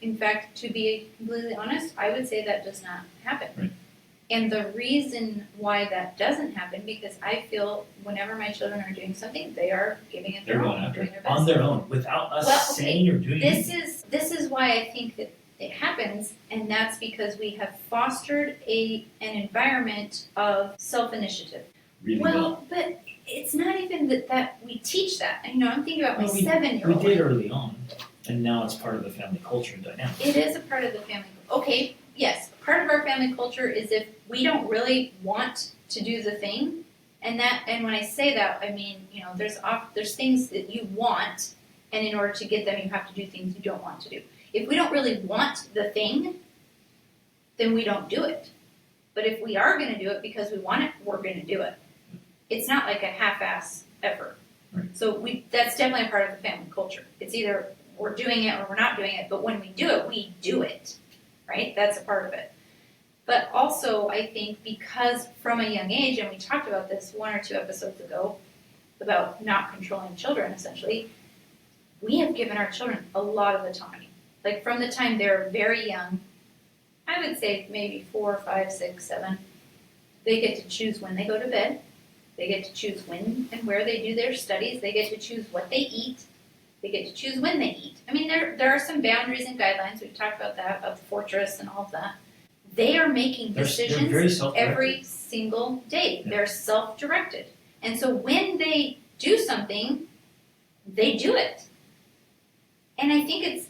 in fact, to be completely honest, I would say that does not happen. Right. And the reason why that doesn't happen, because I feel whenever my children are doing something, they are giving it their own, doing their best. On their own, without us saying or doing anything. This is why I think that it happens, and that's because we have fostered an environment of self-initiative. Really but it's not even that we teach that. I'm thinking about my 7-year-old. We did early on, and now it's part of the family culture and dynamic. It is a part of the family. Okay, yes, part of our family culture is if we don't really want to do the thing, and when I say that, I mean, there's things that you want, and in order to get them, you have to do things you don't want to do. If we don't really want the thing, then we don't do it. But if we are going to do it because we want it, we're going to do it. It's not like a half-ass effort. Right. So that's definitely a part of the family culture. It's either we're doing it or we're not doing it, but when we do it, we do it, right? That's a part of it. But also, I think because from a young age, and we talked about this 1 or 2 episodes ago, about not controlling children, essentially, we have given our children a lot of autonomy. Like, from the time they're very young, I would say maybe 4, 5, 6, 7, they get to choose when they go to bed. They get to choose when and where they do their studies. They get to choose what they eat. They get to choose when they eat. I mean, there are some boundaries and guidelines. We've talked about that, about the fortress and all of that. They are making decisions every single day. Yeah. They're self-directed. And so when they do something, they do it. And I think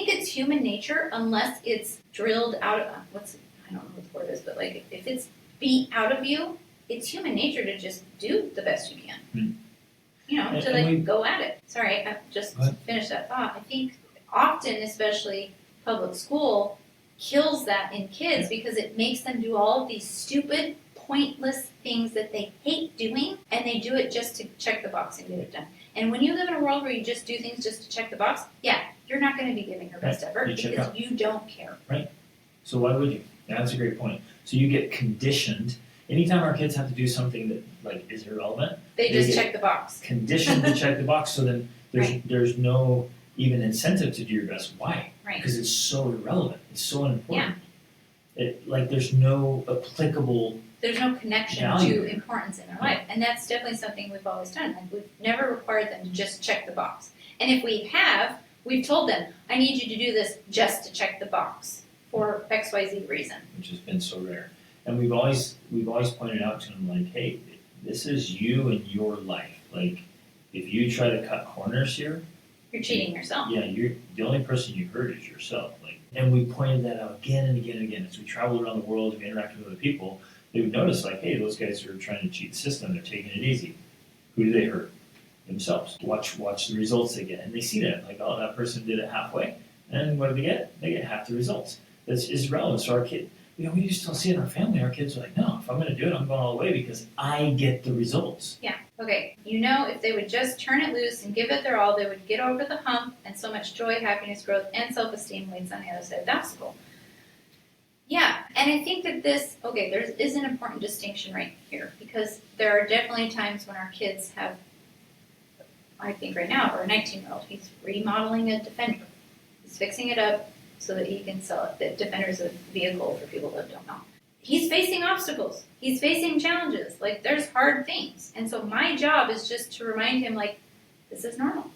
it's human nature, unless it's drilled out of, I don't know what the word is, but like if it's beat out of you, it's human nature to just do the best you can. Go at it. Sorry, I just finished that thought. I think often, especially public school, kills that in kids because it makes them do all of these stupid, pointless things that they hate doing, and they do it just to check the box and get it done. And when you live in a world where you just do things just to check the box, you're not going to be giving your best effort because you don't care. Right. So why would you? That's a great point. So you get conditioned. Anytime our kids have to do something that is irrelevant, they just check the box. Conditioned to check the box. So then there's no even incentive to do your best. Why? Right. Because it's so irrelevant. It's so unimportant. Yeah. There's no applicable. There's no connection value. To importance in their life, and that's definitely something we've always done. Like, we've never required them to just check the box. And if we have, we've told them, "I need you to do this just to check the box for XYZ reason," which has been so rare. And we've always pointed out to them, like, hey, this is you and your life. Like, if you try to cut corners here, you're cheating yourself. Yeah, you're the only person you hurt is yourself. And we pointed that out again and again and again as we traveled around the world and interacted with other people. They would notice, like, hey, those guys are trying to cheat the system. They're taking it easy. Who do they hurt? Themselves. Watch the results they get, and they see that, like, oh, that person did it halfway, and what do they get? They get half the results. That's irrelevant. So our kid. We just don't see it in our family. Our kids are like, no, if I'm going to do it, I'm going all the way because I get the results. Yeah. Okay. If they would just turn it loose and give it their all, they would get over the hump, and so much joy, happiness, growth, and self-esteem waits on the other side of the obstacle. Yeah. And I think that there is an important distinction right here, because there are definitely times when our kids have, I think right now, for a 19-year-old, he's remodeling a Defender. He's fixing it up so that he can sell it. The Defender is a vehicle for people that don't know. He's facing obstacles. He's facing challenges. Like, there's hard things. And so my job is just to remind him, like, This is normal.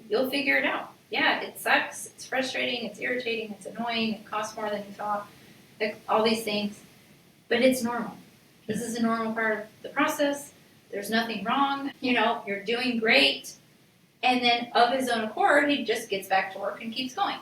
You'll figure it out. Yeah, it sucks. It's frustrating. It's irritating. It's annoying. It costs more than you thought. Like, all these things. But it's normal. This is a normal part of the process. There's nothing wrong. You're doing great. And then of his own accord, he just gets back to work and keeps going.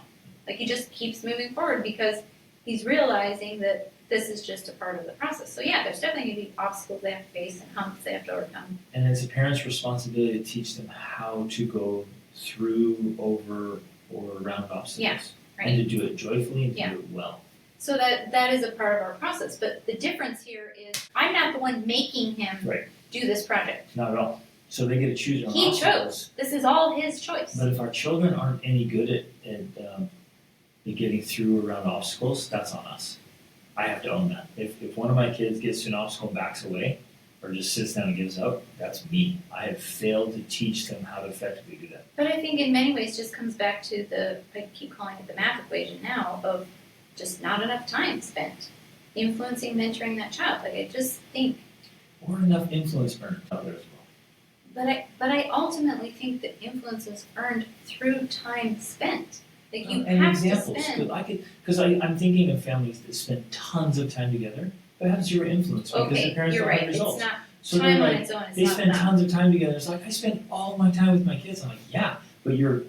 Like, he just keeps moving forward because he's realizing that this is just a part of the process. So yeah, there's definitely going to be obstacles they have to face and humps they have to overcome. And it's a parent's responsibility to teach them how to go through, over, or around obstacles. Yeah, right. And to do it joyfully and to Yeah. do it well. So that is a part of our process. But the difference here is I'm not the one making him do this project. Not at all. So they get to choose their own He obstacles. chose. This is all his choice. But if our children aren't any good at getting through around obstacles, that's on us. I have to own that. If one of my kids gets to an obstacle and backs away, or just sits down and gives up, that's me. I have failed to teach them how to effectively do that. But I think in many ways just comes back to I keep calling it the math equation now, of just not enough time spent influencing, mentoring that child. Like, I just think. Or enough influence earned out there as well. But I ultimately think that influence is earned through time spent. Like, you and have examples, to spend. I'm thinking of families that spend tons of time together, but have zero influence because the parents you're don't right. have results. It's not So time they're on like, its own. It's they not spend enough. tons of time together. It's like, I spend all my time with my kids. I'm like, yeah, but you're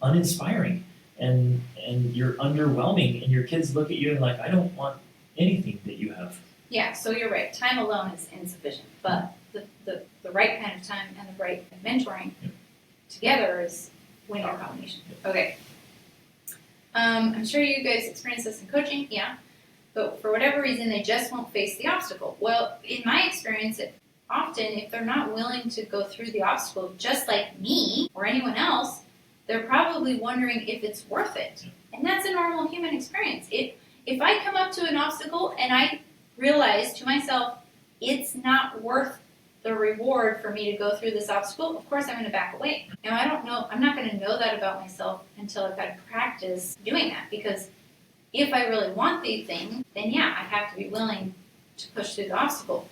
uninspiring and you're underwhelming, and your kids look at you and like, I don't want anything that you have. Yeah, so you're right. Time alone is insufficient, but the right kind of time and the right mentoring together is winning combination. Okay. I'm sure you guys experience this in coaching, yeah. But for whatever reason, they just won't face the obstacle. Well, in my experience, often if they're not willing to go through the obstacle, just like me or anyone else, they're probably wondering if it's worth it. And that's a normal human experience. If I come up to an obstacle and I realize to myself, it's not worth the reward for me to go through this obstacle, of course I'm going to back away. Now, I don't know, I'm not going to know that about myself until I've had practice doing that, because if I really want the thing, then yeah, I have to be willing to push through the obstacle.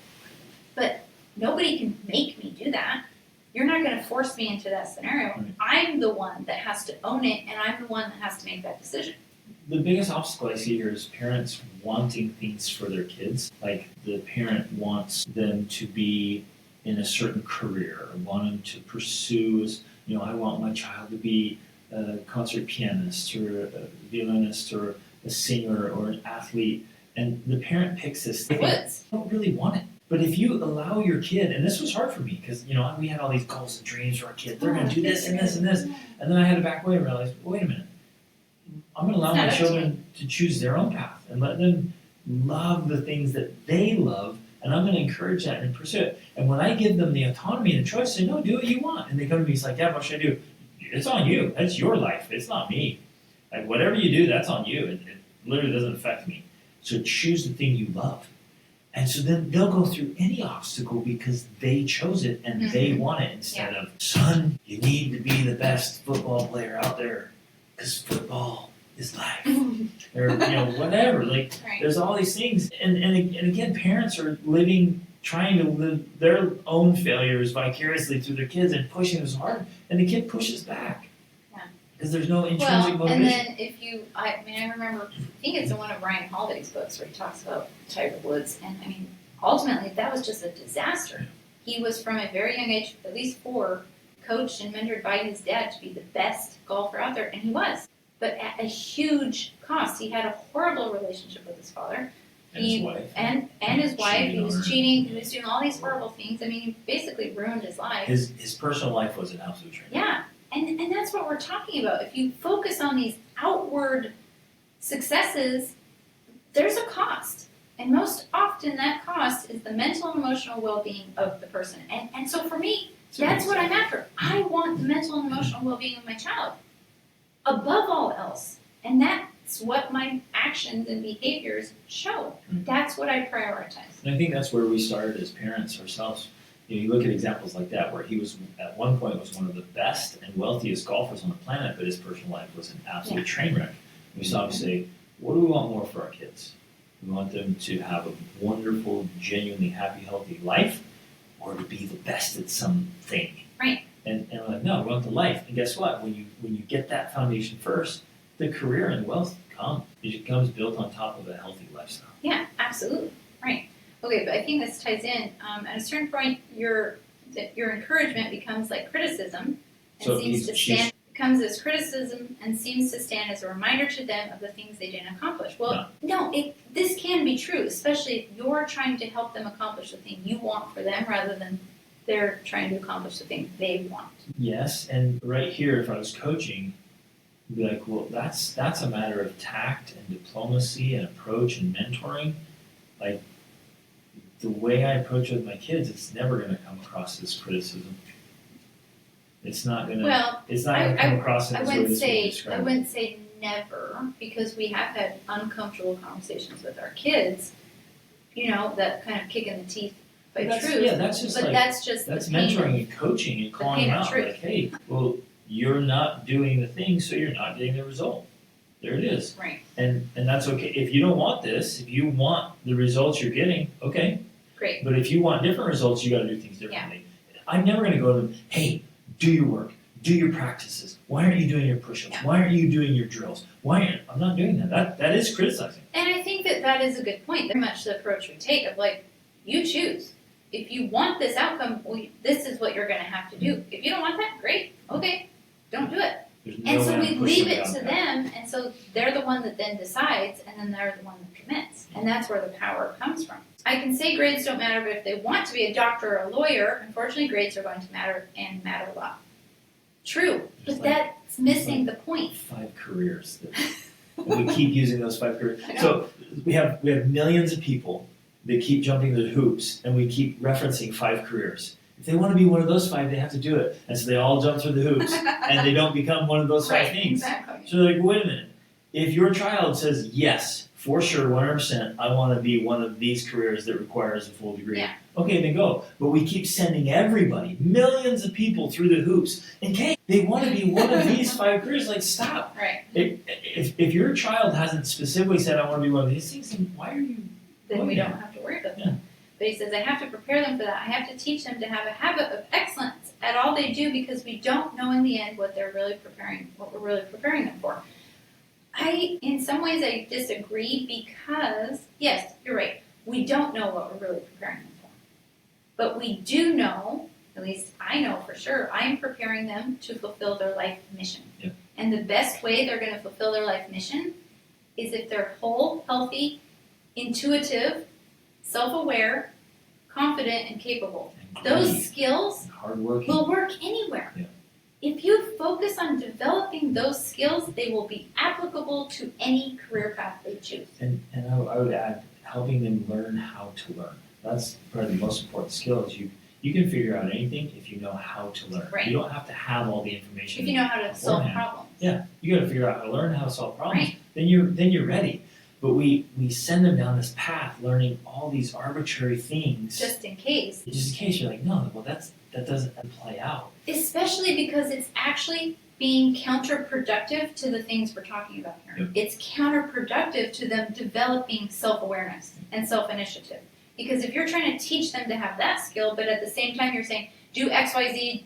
But nobody can make me do that. You're not going to force me into that scenario. Right. I'm the one that has to own it, and I'm the one that has to make that decision. The biggest obstacle I see here is parents wanting things for their kids. Like, the parent wants them to be in a certain career, or want them to pursue, I want my child to be a concert pianist or a violinist or a singer or an athlete. And the parent picks this thing. They don't really want it. But if you allow your kid, and this was hard for me because, we had all these goals and dreams for our kids. They're going to do this and this and this. And then I had to back away and realize, well, wait a minute. I'm going to allow my children to choose their own path and let them love the things that they love, and I'm going to encourage that and pursue it. And when I give them the autonomy and the choice, say, no, do what you want. And they come to me, it's like, yeah, what should I do? It's on you. That's your life. It's not me. Like, whatever you do, that's on you. It literally doesn't affect me. So choose the thing you love. And so then they'll go through any obstacle because they chose it and they want it, instead of, son, you need to be the best football player out there because football is life. Or, whatever. Like, there's all these things. And again, parents are trying to live their own failures vicariously through their kids and pushing them so hard, and the kid pushes back. Because there's no intrinsic motivation. And then I remember, I think it's in one of Ryan Holiday's books where he talks about Tiger Woods, and ultimately that was just a disaster. He was from a very young age, at least 4, coached and mentored by his dad to be the best golfer out there, and he was. But at a huge cost. He had a horrible relationship with his father. And his wife. And his wife. He was cheating. He was doing all these horrible things. He basically ruined his life. His personal life was an absolute train. Yeah. And that's what we're talking about. If you focus on these outward successes, there's a cost. And most often that cost is the mental and emotional well-being of the person. And so for me, that's what I'm after. I want the mental and emotional well-being of my child above all else. And that's what my actions and behaviors show. That's what I prioritize. And I think that's where we started as parents ourselves. You look at examples like that, where he was, at one point, was one of the best and wealthiest golfers on the planet, but his personal life was an absolute train wreck. We saw him say, what do we want more for our kids? We want them to have a wonderful, genuinely happy, healthy life, or to be the best at something. Right. And we're like, no, we want the life. And guess what? When you get that foundation first, the career and the wealth come. It comes built on top of a healthy lifestyle. Yeah, absolutely. Right. Okay, but I think this ties in. At a certain point, your encouragement becomes like criticism and becomes as criticism and seems to stand as a reminder to them of the things they didn't accomplish. Well, this can be true, especially if you're trying to help them accomplish the thing you want for them rather than they're trying to accomplish the thing they want. Yes, and right here, if I was coaching, I'd be like, well, that's a matter of tact and diplomacy and approach and mentoring. Like, the way I approach with my kids, it's never going to come across as criticism. It's not going to. Well, it's not going to come across as I wouldn't say never, because we have had uncomfortable conversations with our kids. That kind of kick in the teeth by truth. Yeah, that's just that's mentoring and coaching and calling them out. Like, hey, well, you're not doing the thing, so you're not getting the result. There it is. Right. And that's okay. If you don't want this, if you want the results you're getting, okay. Great. But if you want different results, you got to do things differently. Yeah. I'm never going to go to them, hey, do your work, do your practices. Why aren't you doing your push-ups? Yeah. Why aren't you doing your drills? I'm not doing that. That is criticizing. And I think that is a good point. Very much the approach we take of like, you choose. If you want this outcome, this is what you're going to have to do. If you don't want that, great. Okay, don't do it. And so we leave it to them, and so they're the one that then decides, and then they're the one that commits. And that's where the power comes from. I can say grades don't matter, but if they want to be a doctor or a lawyer, unfortunately grades are going to matter and matter a lot. True, but that's missing the point. 5 careers. We keep using those 5 careers. So we have millions of people that keep jumping the hoops, and we keep referencing 5 careers. If they want to be one of those 5, they have to do it. And so they all jump through the hoops, and they don't become one of those 5 things. Exactly. So they're like, wait a minute. If your child says, yes, for sure, 100%, I want to be one of these careers that requires a full degree. Yeah. Okay, then go. But we keep sending everybody, millions of people through the hoops. And they want to be one of these 5 careers. Like, stop. Right. If your child hasn't specifically said, I want to be one of these things, then why are you? Then we don't have to worry about that. But he says, I have to prepare them for that. I have to teach them to have a habit of excellence at all they do, because we don't know in the end what we're really preparing them for. In some ways, I disagree, because, yes, you're right, we don't know what we're really preparing them for. But we do know, at least I know for sure, I'm preparing them to fulfill their life mission. Yeah. And the best way they're going to fulfill their life mission is if they're whole, healthy, intuitive, self-aware, confident, and capable. Those skills will work anywhere. Yeah. If you focus on developing those skills, they will be applicable to any career path they choose. And I would add, helping them learn how to learn. That's probably the most important skill. Is you can figure out anything if you know how to learn. Right. You don't have to have all the information. If you know how to solve problems. Yeah, you got to figure out how to learn how to solve problems. Right. Then you're ready. But we send them down this path, learning all these arbitrary things. Just in case. Just in case you're like, no, well that doesn't play out. Especially because it's actually being counterproductive to the things we're talking about here. Yep. It's counterproductive to them developing self-awareness and self-initiative. Because if you're trying to teach them to have that skill, but at the same time you're saying, do X, Y, Z,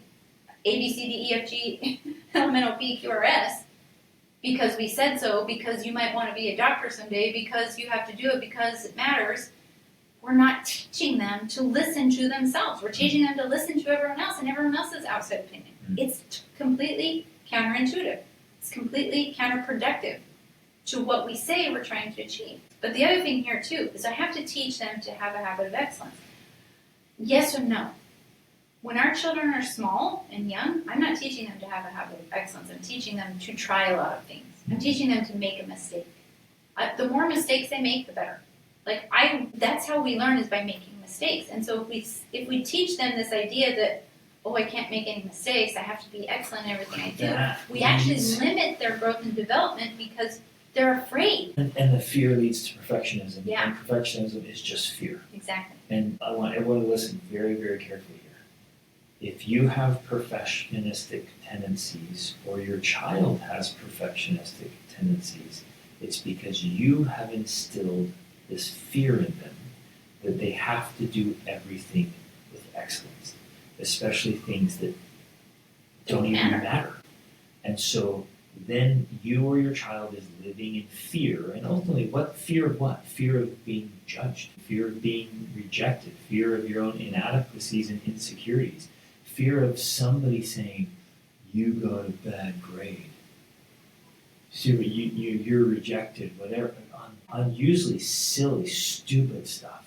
A, B, C, D, E, F, G, L, M, N, O, P, Q, R, S, because we said so, because you might want to be a doctor someday, because you have to do it because it matters, we're not teaching them to listen to themselves. We're teaching them to listen to everyone else and everyone else's outside opinion. It's completely counterintuitive. It's completely counterproductive to what we say we're trying to achieve. But the other thing here, too, is I have to teach them to have a habit of excellence. Yes or no? When our children are small and young, I'm not teaching them to have a habit of excellence. I'm teaching them to try a lot of things. I'm teaching them to make a mistake. The more mistakes they make, the better. That's how we learn, is by making mistakes. And so if we teach them this idea that, I can't make any mistakes, I have to be excellent in everything I do, we actually limit their growth and development because they're afraid. And the fear leads to perfectionism. Yeah. And perfectionism is just fear. Exactly. And I want everyone to listen very, very carefully here. If you have perfectionistic tendencies, or your child has perfectionistic tendencies, it's because you have instilled this fear in them that they have to do everything with excellence, especially things that don't even matter. And so then you or your child is living in fear, and ultimately fear of what? Fear of being judged, fear of being rejected, fear of your own inadequacies and insecurities, fear of somebody saying, you got a bad grade. So you're rejected, whatever, on usually silly, stupid stuff.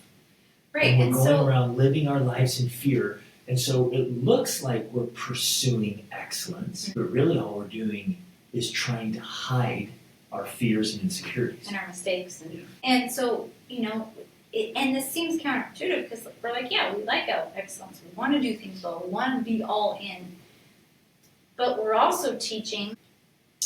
Right, And we're going around living our lives in fear, and so it looks like we're pursuing excellence, but really all we're doing is trying to hide our fears and insecurities. And our mistakes. And so, and this seems counterintuitive because we're like, yeah, we like excellence. We want to do things well. We want to be all in. But we're also teaching,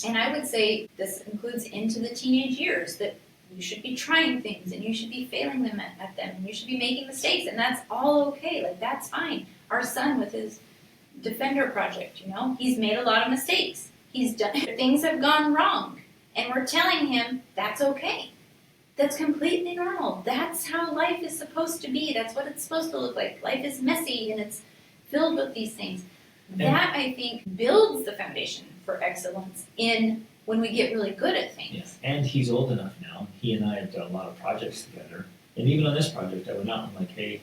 and I would say this includes into the teenage years, that you should be trying things and you should be failing them at them and you should be making mistakes, and that's all okay. Like, that's fine. Our son with his Defender project, he's made a lot of mistakes. He's done, things have gone wrong, and we're telling him that's okay. That's completely normal. That's how life is supposed to be. That's what it's supposed to look like. Life is messy and it's filled with these things. That, I think, builds the foundation for excellence in when we get really good at things. Yes. And he's old enough now. He and I have done a lot of projects together. And even on this project, I went out and I'm like, hey,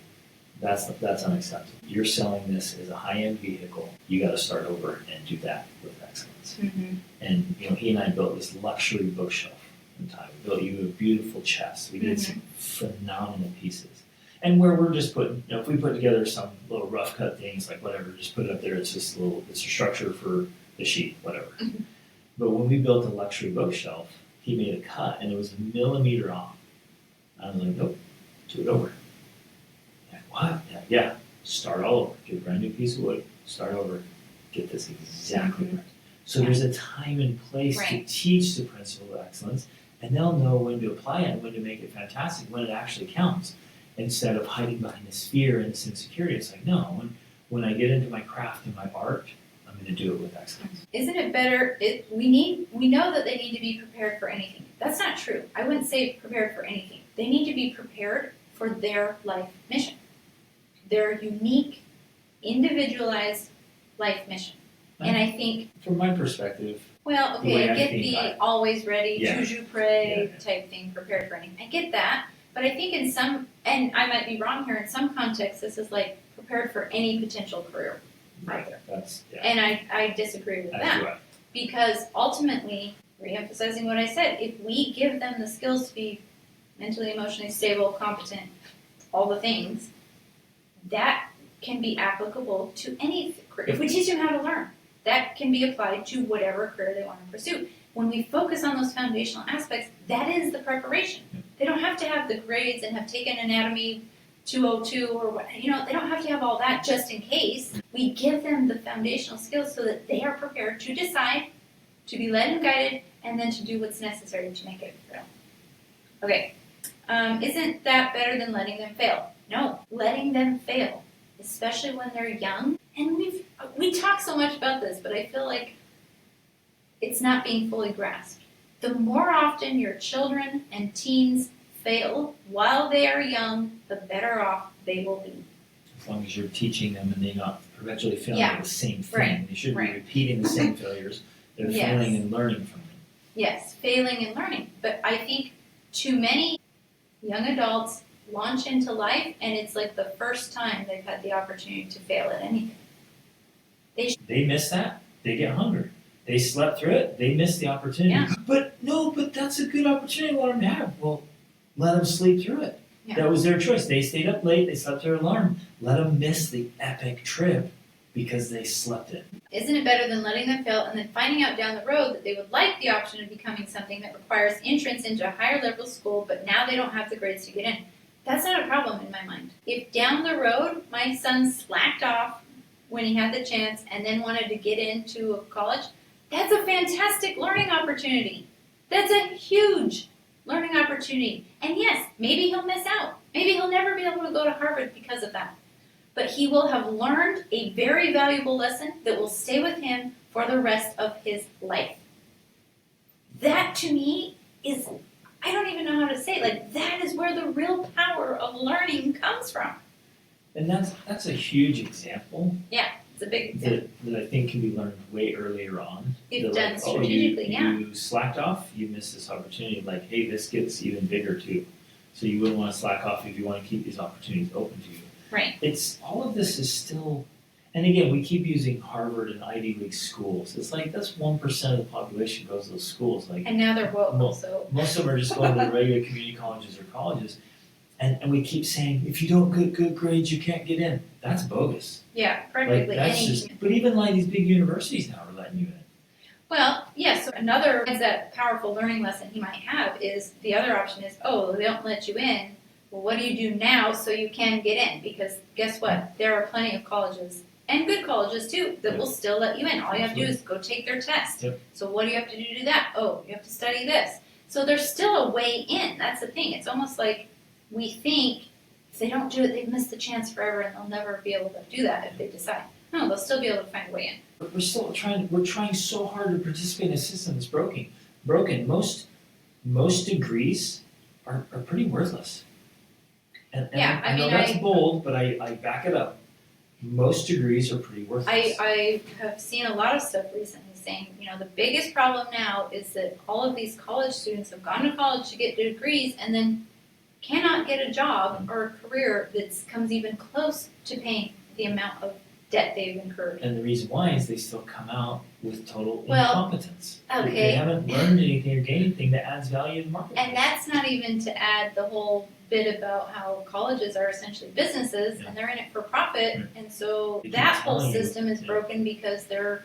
that's unacceptable. You're selling this as a high-end vehicle. You got to start over and do that with excellence. Mm-hmm. And he and I built this luxury bookshelf in time. We built you a beautiful chest. We did some phenomenal pieces. And where we're just putting, if we put together some little rough cut things, like whatever, just put it up there. It's just it's a structure for the sheet, whatever. Mm-hmm. But when we built a luxury bookshelf, he made a cut and it was a millimeter off. I was like, nope, do it over. Like, what? Yeah, start all over. Get a brand new piece of wood, start over, get this exactly right. So there's a time and place to teach the principle of excellence, and they'll know when to apply it and when to make it fantastic, when it actually counts. Instead of hiding behind this fear and this insecurity, it's like, no, when I get into my craft and my art, I'm going to do it with excellence. Isn't it better? We know that they need to be prepared for anything. That's not true. I wouldn't say prepared for anything. They need to be prepared for their life mission, their unique, individualized life mission. And I think, from my perspective, well, okay, I get the always ready, choose you pray type thing, prepared for anything. I get that. But I think in some, and I might be wrong here, in some contexts, this is like prepared for any potential career out there. And I disagree with that. Right. Because ultimately, reemphasizing what I said, if we give them the skills to be mentally, emotionally stable, competent, all the things, that can be applicable to any career. If we teach them how to learn, that can be applied to whatever career they want to pursue. When we focus on those foundational aspects, that is the preparation. They don't have to have the grades and have taken anatomy 202 or what, they don't have to have all that just in case. We give them the foundational skills so that they are prepared to decide, to be led and guided, and then to do what's necessary to make it real. Okay, isn't that better than letting them fail? No, letting them fail, especially when they're young. And we talk so much about this, but I feel like it's not being fully grasped. The more often your children and teens fail while they are young, the better off they will be. As long as you're teaching them and they're not perpetually failing at the same thing. They shouldn't be repeating the same failures. They're failing and learning from them. Yes, failing and learning. But I think too many young adults launch into life and it's like the first time they've had the opportunity to fail at anything. They miss that. They get hungry. They slept through it. They missed the opportunity. Yeah. But that's a good opportunity. I want them to have. Well, let them sleep through it. Yeah. That was their choice. They stayed up late. They slept their alarm. Let them miss the epic trip because they slept it. Isn't it better than letting them fail and then finding out down the road that they would like the option of becoming something that requires entrance into a higher level school, but now they don't have the grades to get in? That's not a problem in my mind. If down the road my son slacked off when he had the chance and then wanted to get into a college, that's a fantastic learning opportunity. That's a huge learning opportunity. And yes, maybe he'll miss out. Maybe he'll never be able to go to Harvard because of that. But he will have learned a very valuable lesson that will stay with him for the rest of his life. That to me is, I don't even know how to say it, that is where the real power of learning comes from. And that's a huge example. Yeah. It's a big that I think can be learned way earlier on. If They're done strategically, you slacked off, you missed this opportunity. Like, hey, this gets even bigger too. So you wouldn't want to slack off if you want to keep these opportunities open to you. Right. It's all of this is still, and again, we keep using Harvard and Ivy League schools. It's like that's 1% of the population goes to those schools. Like, And now they're woke, Well, so most of them are just going to the regular community colleges or colleges. And we keep saying, if you don't get good grades, you can't get in. That's bogus. yeah, Like, practically that's any. just, but even like these big universities now are letting you in. Well, yes. So another that powerful learning lesson he might have is the other option is, oh, they don't let you in. Well, what do you do now so you can get in? Because guess what? There are plenty of colleges and good colleges too that will still let you in. All you have to do is go take their test. Yep. So what do you have to do to do that? Oh, you have to study this. So there's still a way in. That's the thing. It's almost like we think if they don't do it, they've missed the chance forever and they'll never be able to do that if they decide. No, they'll still be able to find a way in. But we're trying so hard to participate in a system that's broken. Most degrees are pretty worthless. And Yeah, I know that's bold, but I back it up. Most degrees are pretty worthless. I have seen a lot of stuff recently saying, the biggest problem now is that all of these college students have gone to college to get degrees and then cannot get a job or a career that comes even close to paying the amount of debt they've incurred. And the reason why is they still come out with total Well, incompetence. okay. They haven't learned anything or gained anything that adds value in the market. And that's not even to add the whole bit about how colleges are essentially businesses and they're in it for profit, and so They keep that whole telling you, system is broken because they're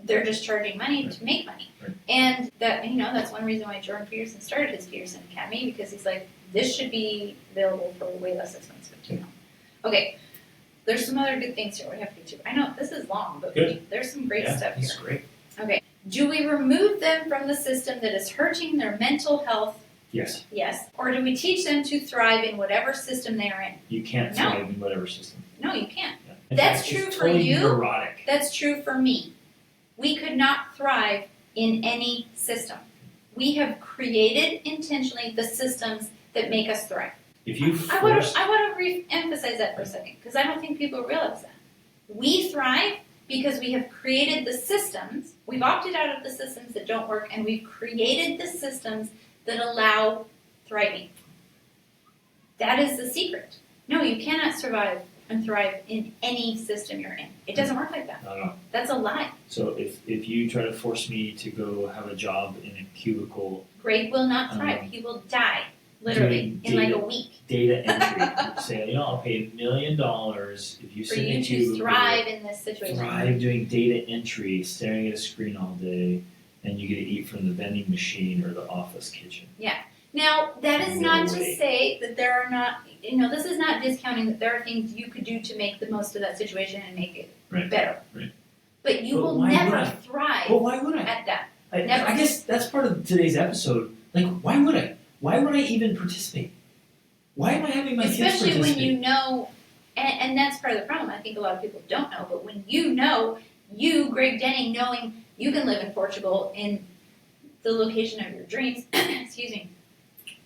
just charging money to make money. Right. And that that's one reason why Jordan Peterson started his Peterson Academy, because he's like, this should be available for way less expensive. Okay. There's some other good things here we have to get to. I know this is long, but there's some great stuff here. That's great. Okay. Do we remove them from the system that is hurting their mental health? Yes. Yes. Or do we teach them to thrive in whatever system they are in? You can't thrive in whatever system. No, you can't. Yeah. In That's fact, true it's for totally you. Neurotic. That's true for me. We could not thrive in any system. We have created intentionally the systems that make us thrive. If you I want to re-emphasize that for a second, because I don't think people realize that. We thrive because we have created the systems. We've opted out of the systems that don't work, and we've created the systems that allow thriving. That is the secret. No, you cannot survive and thrive in any system you're in. It doesn't work like that. No. That's a lie. So if you try to force me to go have a job in a cubicle, Greg will not thrive. He will die, literally, in like a week. Data entry, say, I'll pay $1 million if you For sit in a you cubicle. to thrive in this situation. Thrive doing data entry, staring at a screen all day, and you get to eat from the vending machine or the office kitchen. Now, that is No not way. to say that there are not, this is not discounting that there are things you could do to make the most of that situation and make it better. Right. But you But will why never would I? thrive Well, why would I? at that. I guess that's part of today's episode. Like, why would I? Why would I even participate? Why am I having my kids Especially participate? when you know, and that's part of the problem. I think a lot of people don't know, but when you know, Greg Denning, knowing you can live in Portugal in the location of your dreams, excuse me,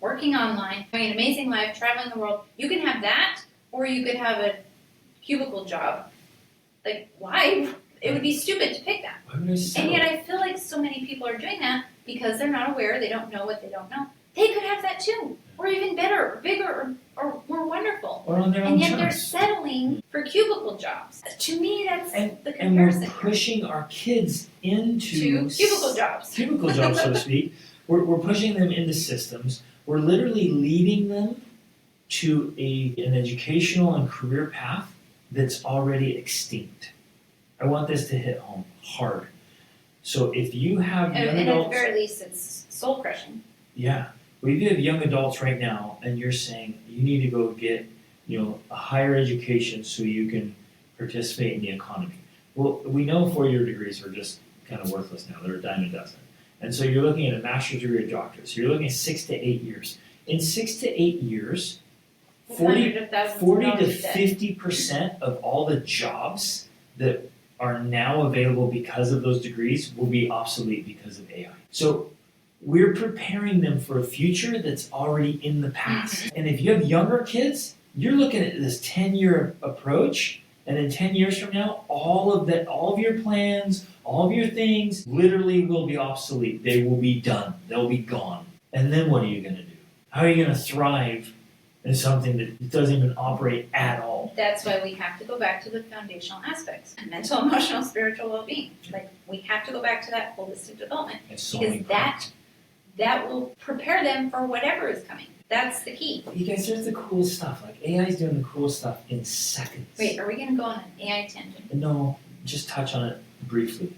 working online, having an amazing life, traveling the world, you can have that, or you could have a cubicle job. Like, why? It would be stupid to pick that. Why would I settle? And yet I feel like so many people are doing that because they're not aware, they don't know what they don't know. They could have that too, or even better, or bigger, or more wonderful. Or on their own And yet they're terms. settling for cubicle jobs. To me, that's the And we're comparison. pushing our kids into To cubicle jobs. Cubicle jobs, so to speak. We're pushing them into systems. We're literally leading them to an educational and career path that's already extinct. I want this to hit home hard. So if you have young And at adults, the very least, it's soul crushing. yeah. Well, if you have young adults right now, and you're saying you need to go get, a higher education so you can participate in the economy. Well, we know 4-year degrees are just kind of worthless now. They're a dime a dozen. And so you're looking at a master's degree or doctorate. So you're looking at 6 to 8 years. In 6 to 8 years, 40 to 50% of all the jobs that are now available because of those degrees will be obsolete because of AI. So we're preparing them for a future that's already in the past. And if you have younger kids, you're looking at this 10-year approach, And in 10 years from now, all of your plans, all of your things literally will be obsolete. They will be done. They'll be gone. And then what are you going to do? How are you going to thrive in something that doesn't even operate at all? That's why we have to go back to the foundational aspects. Mental, emotional, spiritual well-being. Like, we have to go back to that holistic development. So because that will prepare them for whatever is coming. That's the key. You guys, there's the cool stuff. Like, AI is doing the cool stuff in seconds. Wait, are we going to go on an AI tangent? No, just touch on it briefly.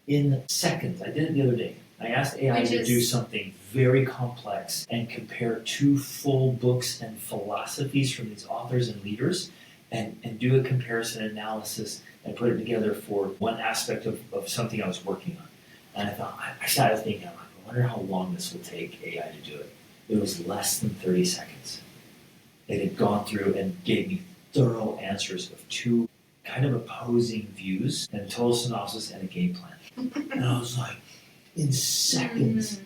In seconds. I did it the other day. I asked AI to do something very complex and compare 2 full books and philosophies from these authors and leaders and do a comparison analysis and put it together for one aspect of something I was working on. And I thought, I started thinking, I wonder how long this will take AI to do it. It was less than 30 seconds. It had gone through and gave me thorough answers of 2 kind of opposing views and a total synopsis and a game plan. And I was like, in seconds.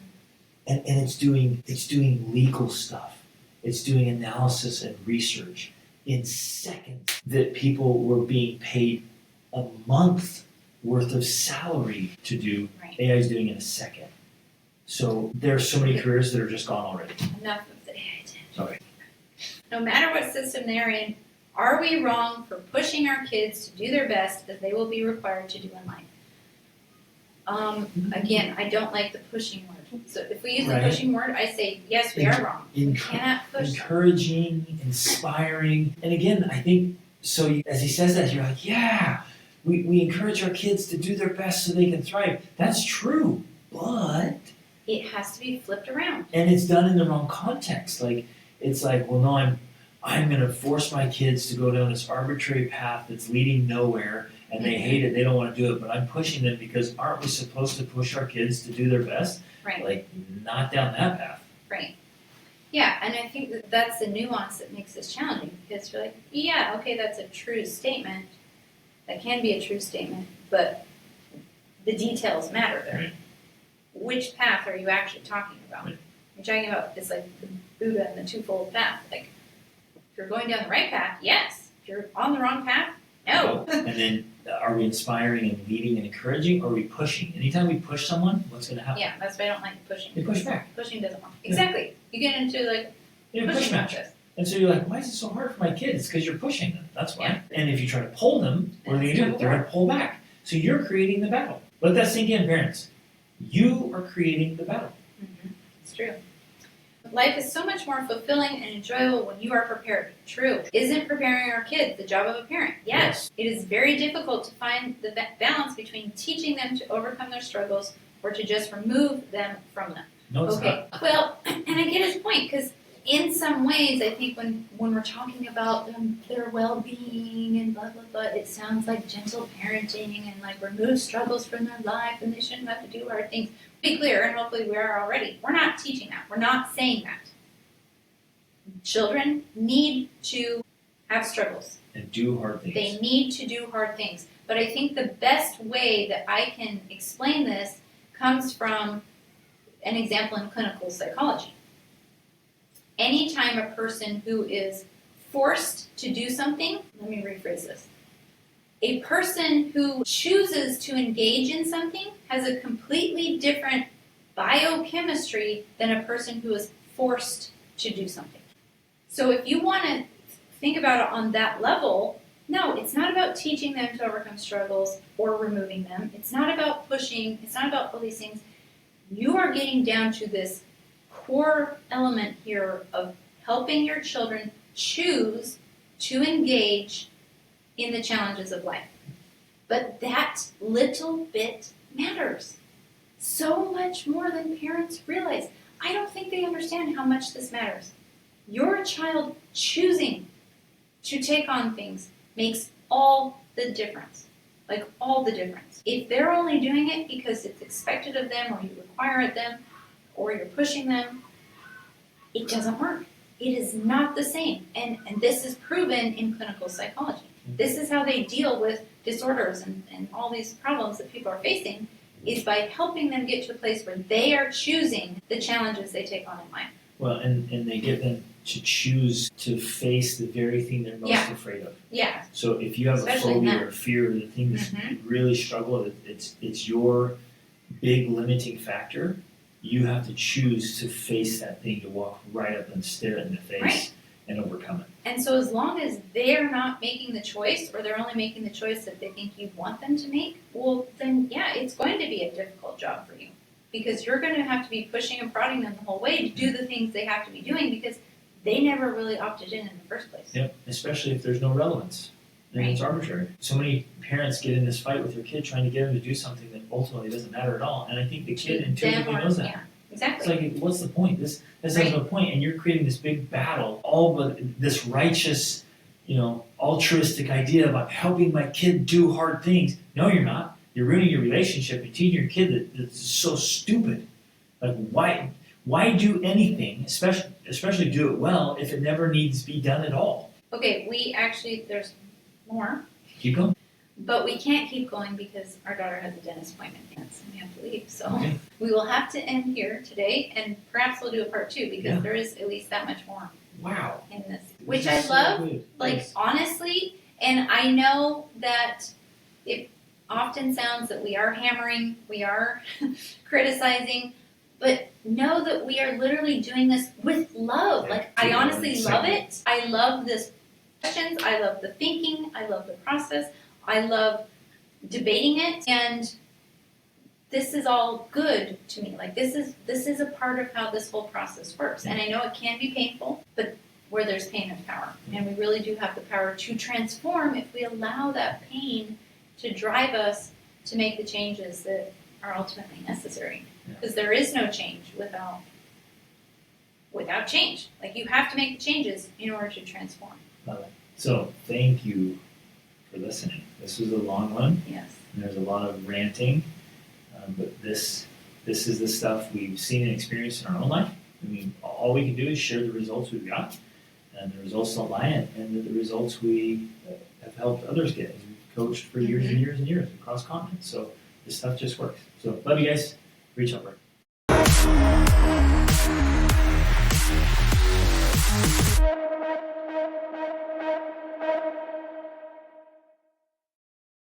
And it's doing legal stuff. It's doing analysis and research in seconds that people were being paid a month worth of salary to do. Right. AI is doing in a second. So there are so many careers that are just gone already. Enough of the AI tangent. Sorry. No matter what system they're in, are we wrong for pushing our kids to do their best as they will be required to do in life? Again, I don't like the pushing word. So if we use the pushing word, I say, yes, we are wrong. We cannot push. Encouraging, inspiring. And again, I think, so as he says that, you're like, yeah, we encourage our kids to do their best so they can thrive. That's true, but it has to be flipped around. And it's done in the wrong context. Like, it's like, well, no, I'm going to force my kids to go down this arbitrary path that's leading nowhere, and they hate it, they don't want to do it, but I'm pushing them because aren't we supposed to push our kids to do their best? Right. Like, not down that path. Right. Yeah, and I think that's the nuance that makes this challenging, because you're like, yeah, okay, that's a true statement. That can be a true statement, but the details matter there. Right. Which path are you actually talking about? Right. You're talking about, it's like the Buddha and the twofold path. Like, if you're going down the right path, yes. If you're on the wrong path, no. And then, are we inspiring and leading and encouraging, or are we pushing? Anytime we push someone, what's going to happen? Yeah, that's why I don't like pushing. They push back. Pushing doesn't work. Exactly. You get into, like, Push match. And so you're like, why is it so hard for my kids? It's because you're pushing them. That's why. Yeah. And if you try to pull them, what are they going to do? They're going to pull back. So you're creating the battle. Let that sink in, parents. You are creating the battle. Mm-hmm. It's true. Life is so much more fulfilling and enjoyable when you are prepared. True. Isn't preparing our kids the job of a parent? Yes. It is very difficult to find the balance between teaching them to overcome their struggles or to just remove them from them. No, it's not. Well, and I get his point, because in some ways, I think when we're talking about their well-being and blah, blah, blah, it sounds like gentle parenting and like remove struggles from their life and they shouldn't have to do hard things. Be clear, and hopefully we are already. We're not teaching that. We're not saying that. Children need to have struggles. And do hard things. They need to do hard things. But I think the best way that I can explain this comes from an example in clinical psychology. Anytime a person who is forced to do something, let me rephrase this. A person who chooses to engage in something has a completely different biochemistry than a person who is forced to do something. So if you want to think about it on that level, no, it's not about teaching them to overcome struggles or removing them. It's not about pushing. It's not about all these things. You are getting down to this core element here of helping your children choose to engage in the challenges of life. But that little bit matters so much more than parents realize. I don't think they understand how much this matters. Your child choosing to take on things makes all the difference. Like, all the difference. If they're only doing it because it's expected of them, or you require it them, or you're pushing them, it doesn't work. It is not the same. And this is proven in clinical psychology. This is how they deal with disorders and all these problems that people are facing, is by helping them get to a place where they are choosing the challenges they take on in life. Well, and they get them to choose to face the very thing they're most afraid of. Yeah. So if you have Especially a phobia that. or fear, the thing that you really struggle with, it's your big limiting factor. You have to choose to face that thing, to walk right up and stare it in the face and overcome it. And so as long as they're not making the choice, or they're only making the choice that they think you want them to make, well, then yeah, it's going to be a difficult job for you. Because you're going to have to be pushing and prodding them the whole way to do the things they have to be doing because they never really opted in the first place. Yep, especially if there's no relevance. Then it's arbitrary. So many parents get in this fight with their kid trying to get them to do something that ultimately doesn't matter at all. And I think the kid intuitively knows that. Yeah, exactly. It's like, what's the point? This has no point. And you're creating this big battle, all but this righteous, altruistic idea about helping my kid do hard things. No, you're not. You're ruining your relationship and teaching your kid that's so stupid. Like, why do anything, especially do it well, if it never needs to be done at all? Okay, there's more. Keep going. But we can't keep going because our daughter has a dentist appointment and we have to leave. So Okay. we will have to end here today, and perhaps we'll do a part 2 because there is at least that much more Wow. in this. Which I love, honestly, and I know that it often sounds that we are hammering, we are criticizing, but know that we are literally doing this with love. I honestly love it. I love this questions. I love the thinking. I love the process. I love debating it. And this is all good to me. This is a part of how this whole process works. And I know it can be painful, but where there's pain, there's power. And we really do have the power to transform if we allow that pain to drive us to make the changes that are ultimately necessary. Because there is no change without change. You have to make the changes in order to transform. So thank you for listening. This was a long one. Yes. And there's a lot of ranting, but this is the stuff we've seen and experienced in our own life. I mean, all we can do is share the results we've got, and the results don't lie, and the results we have helped others get. We've coached for years and years and years across continents. So this stuff just works. So love you guys. Reach out.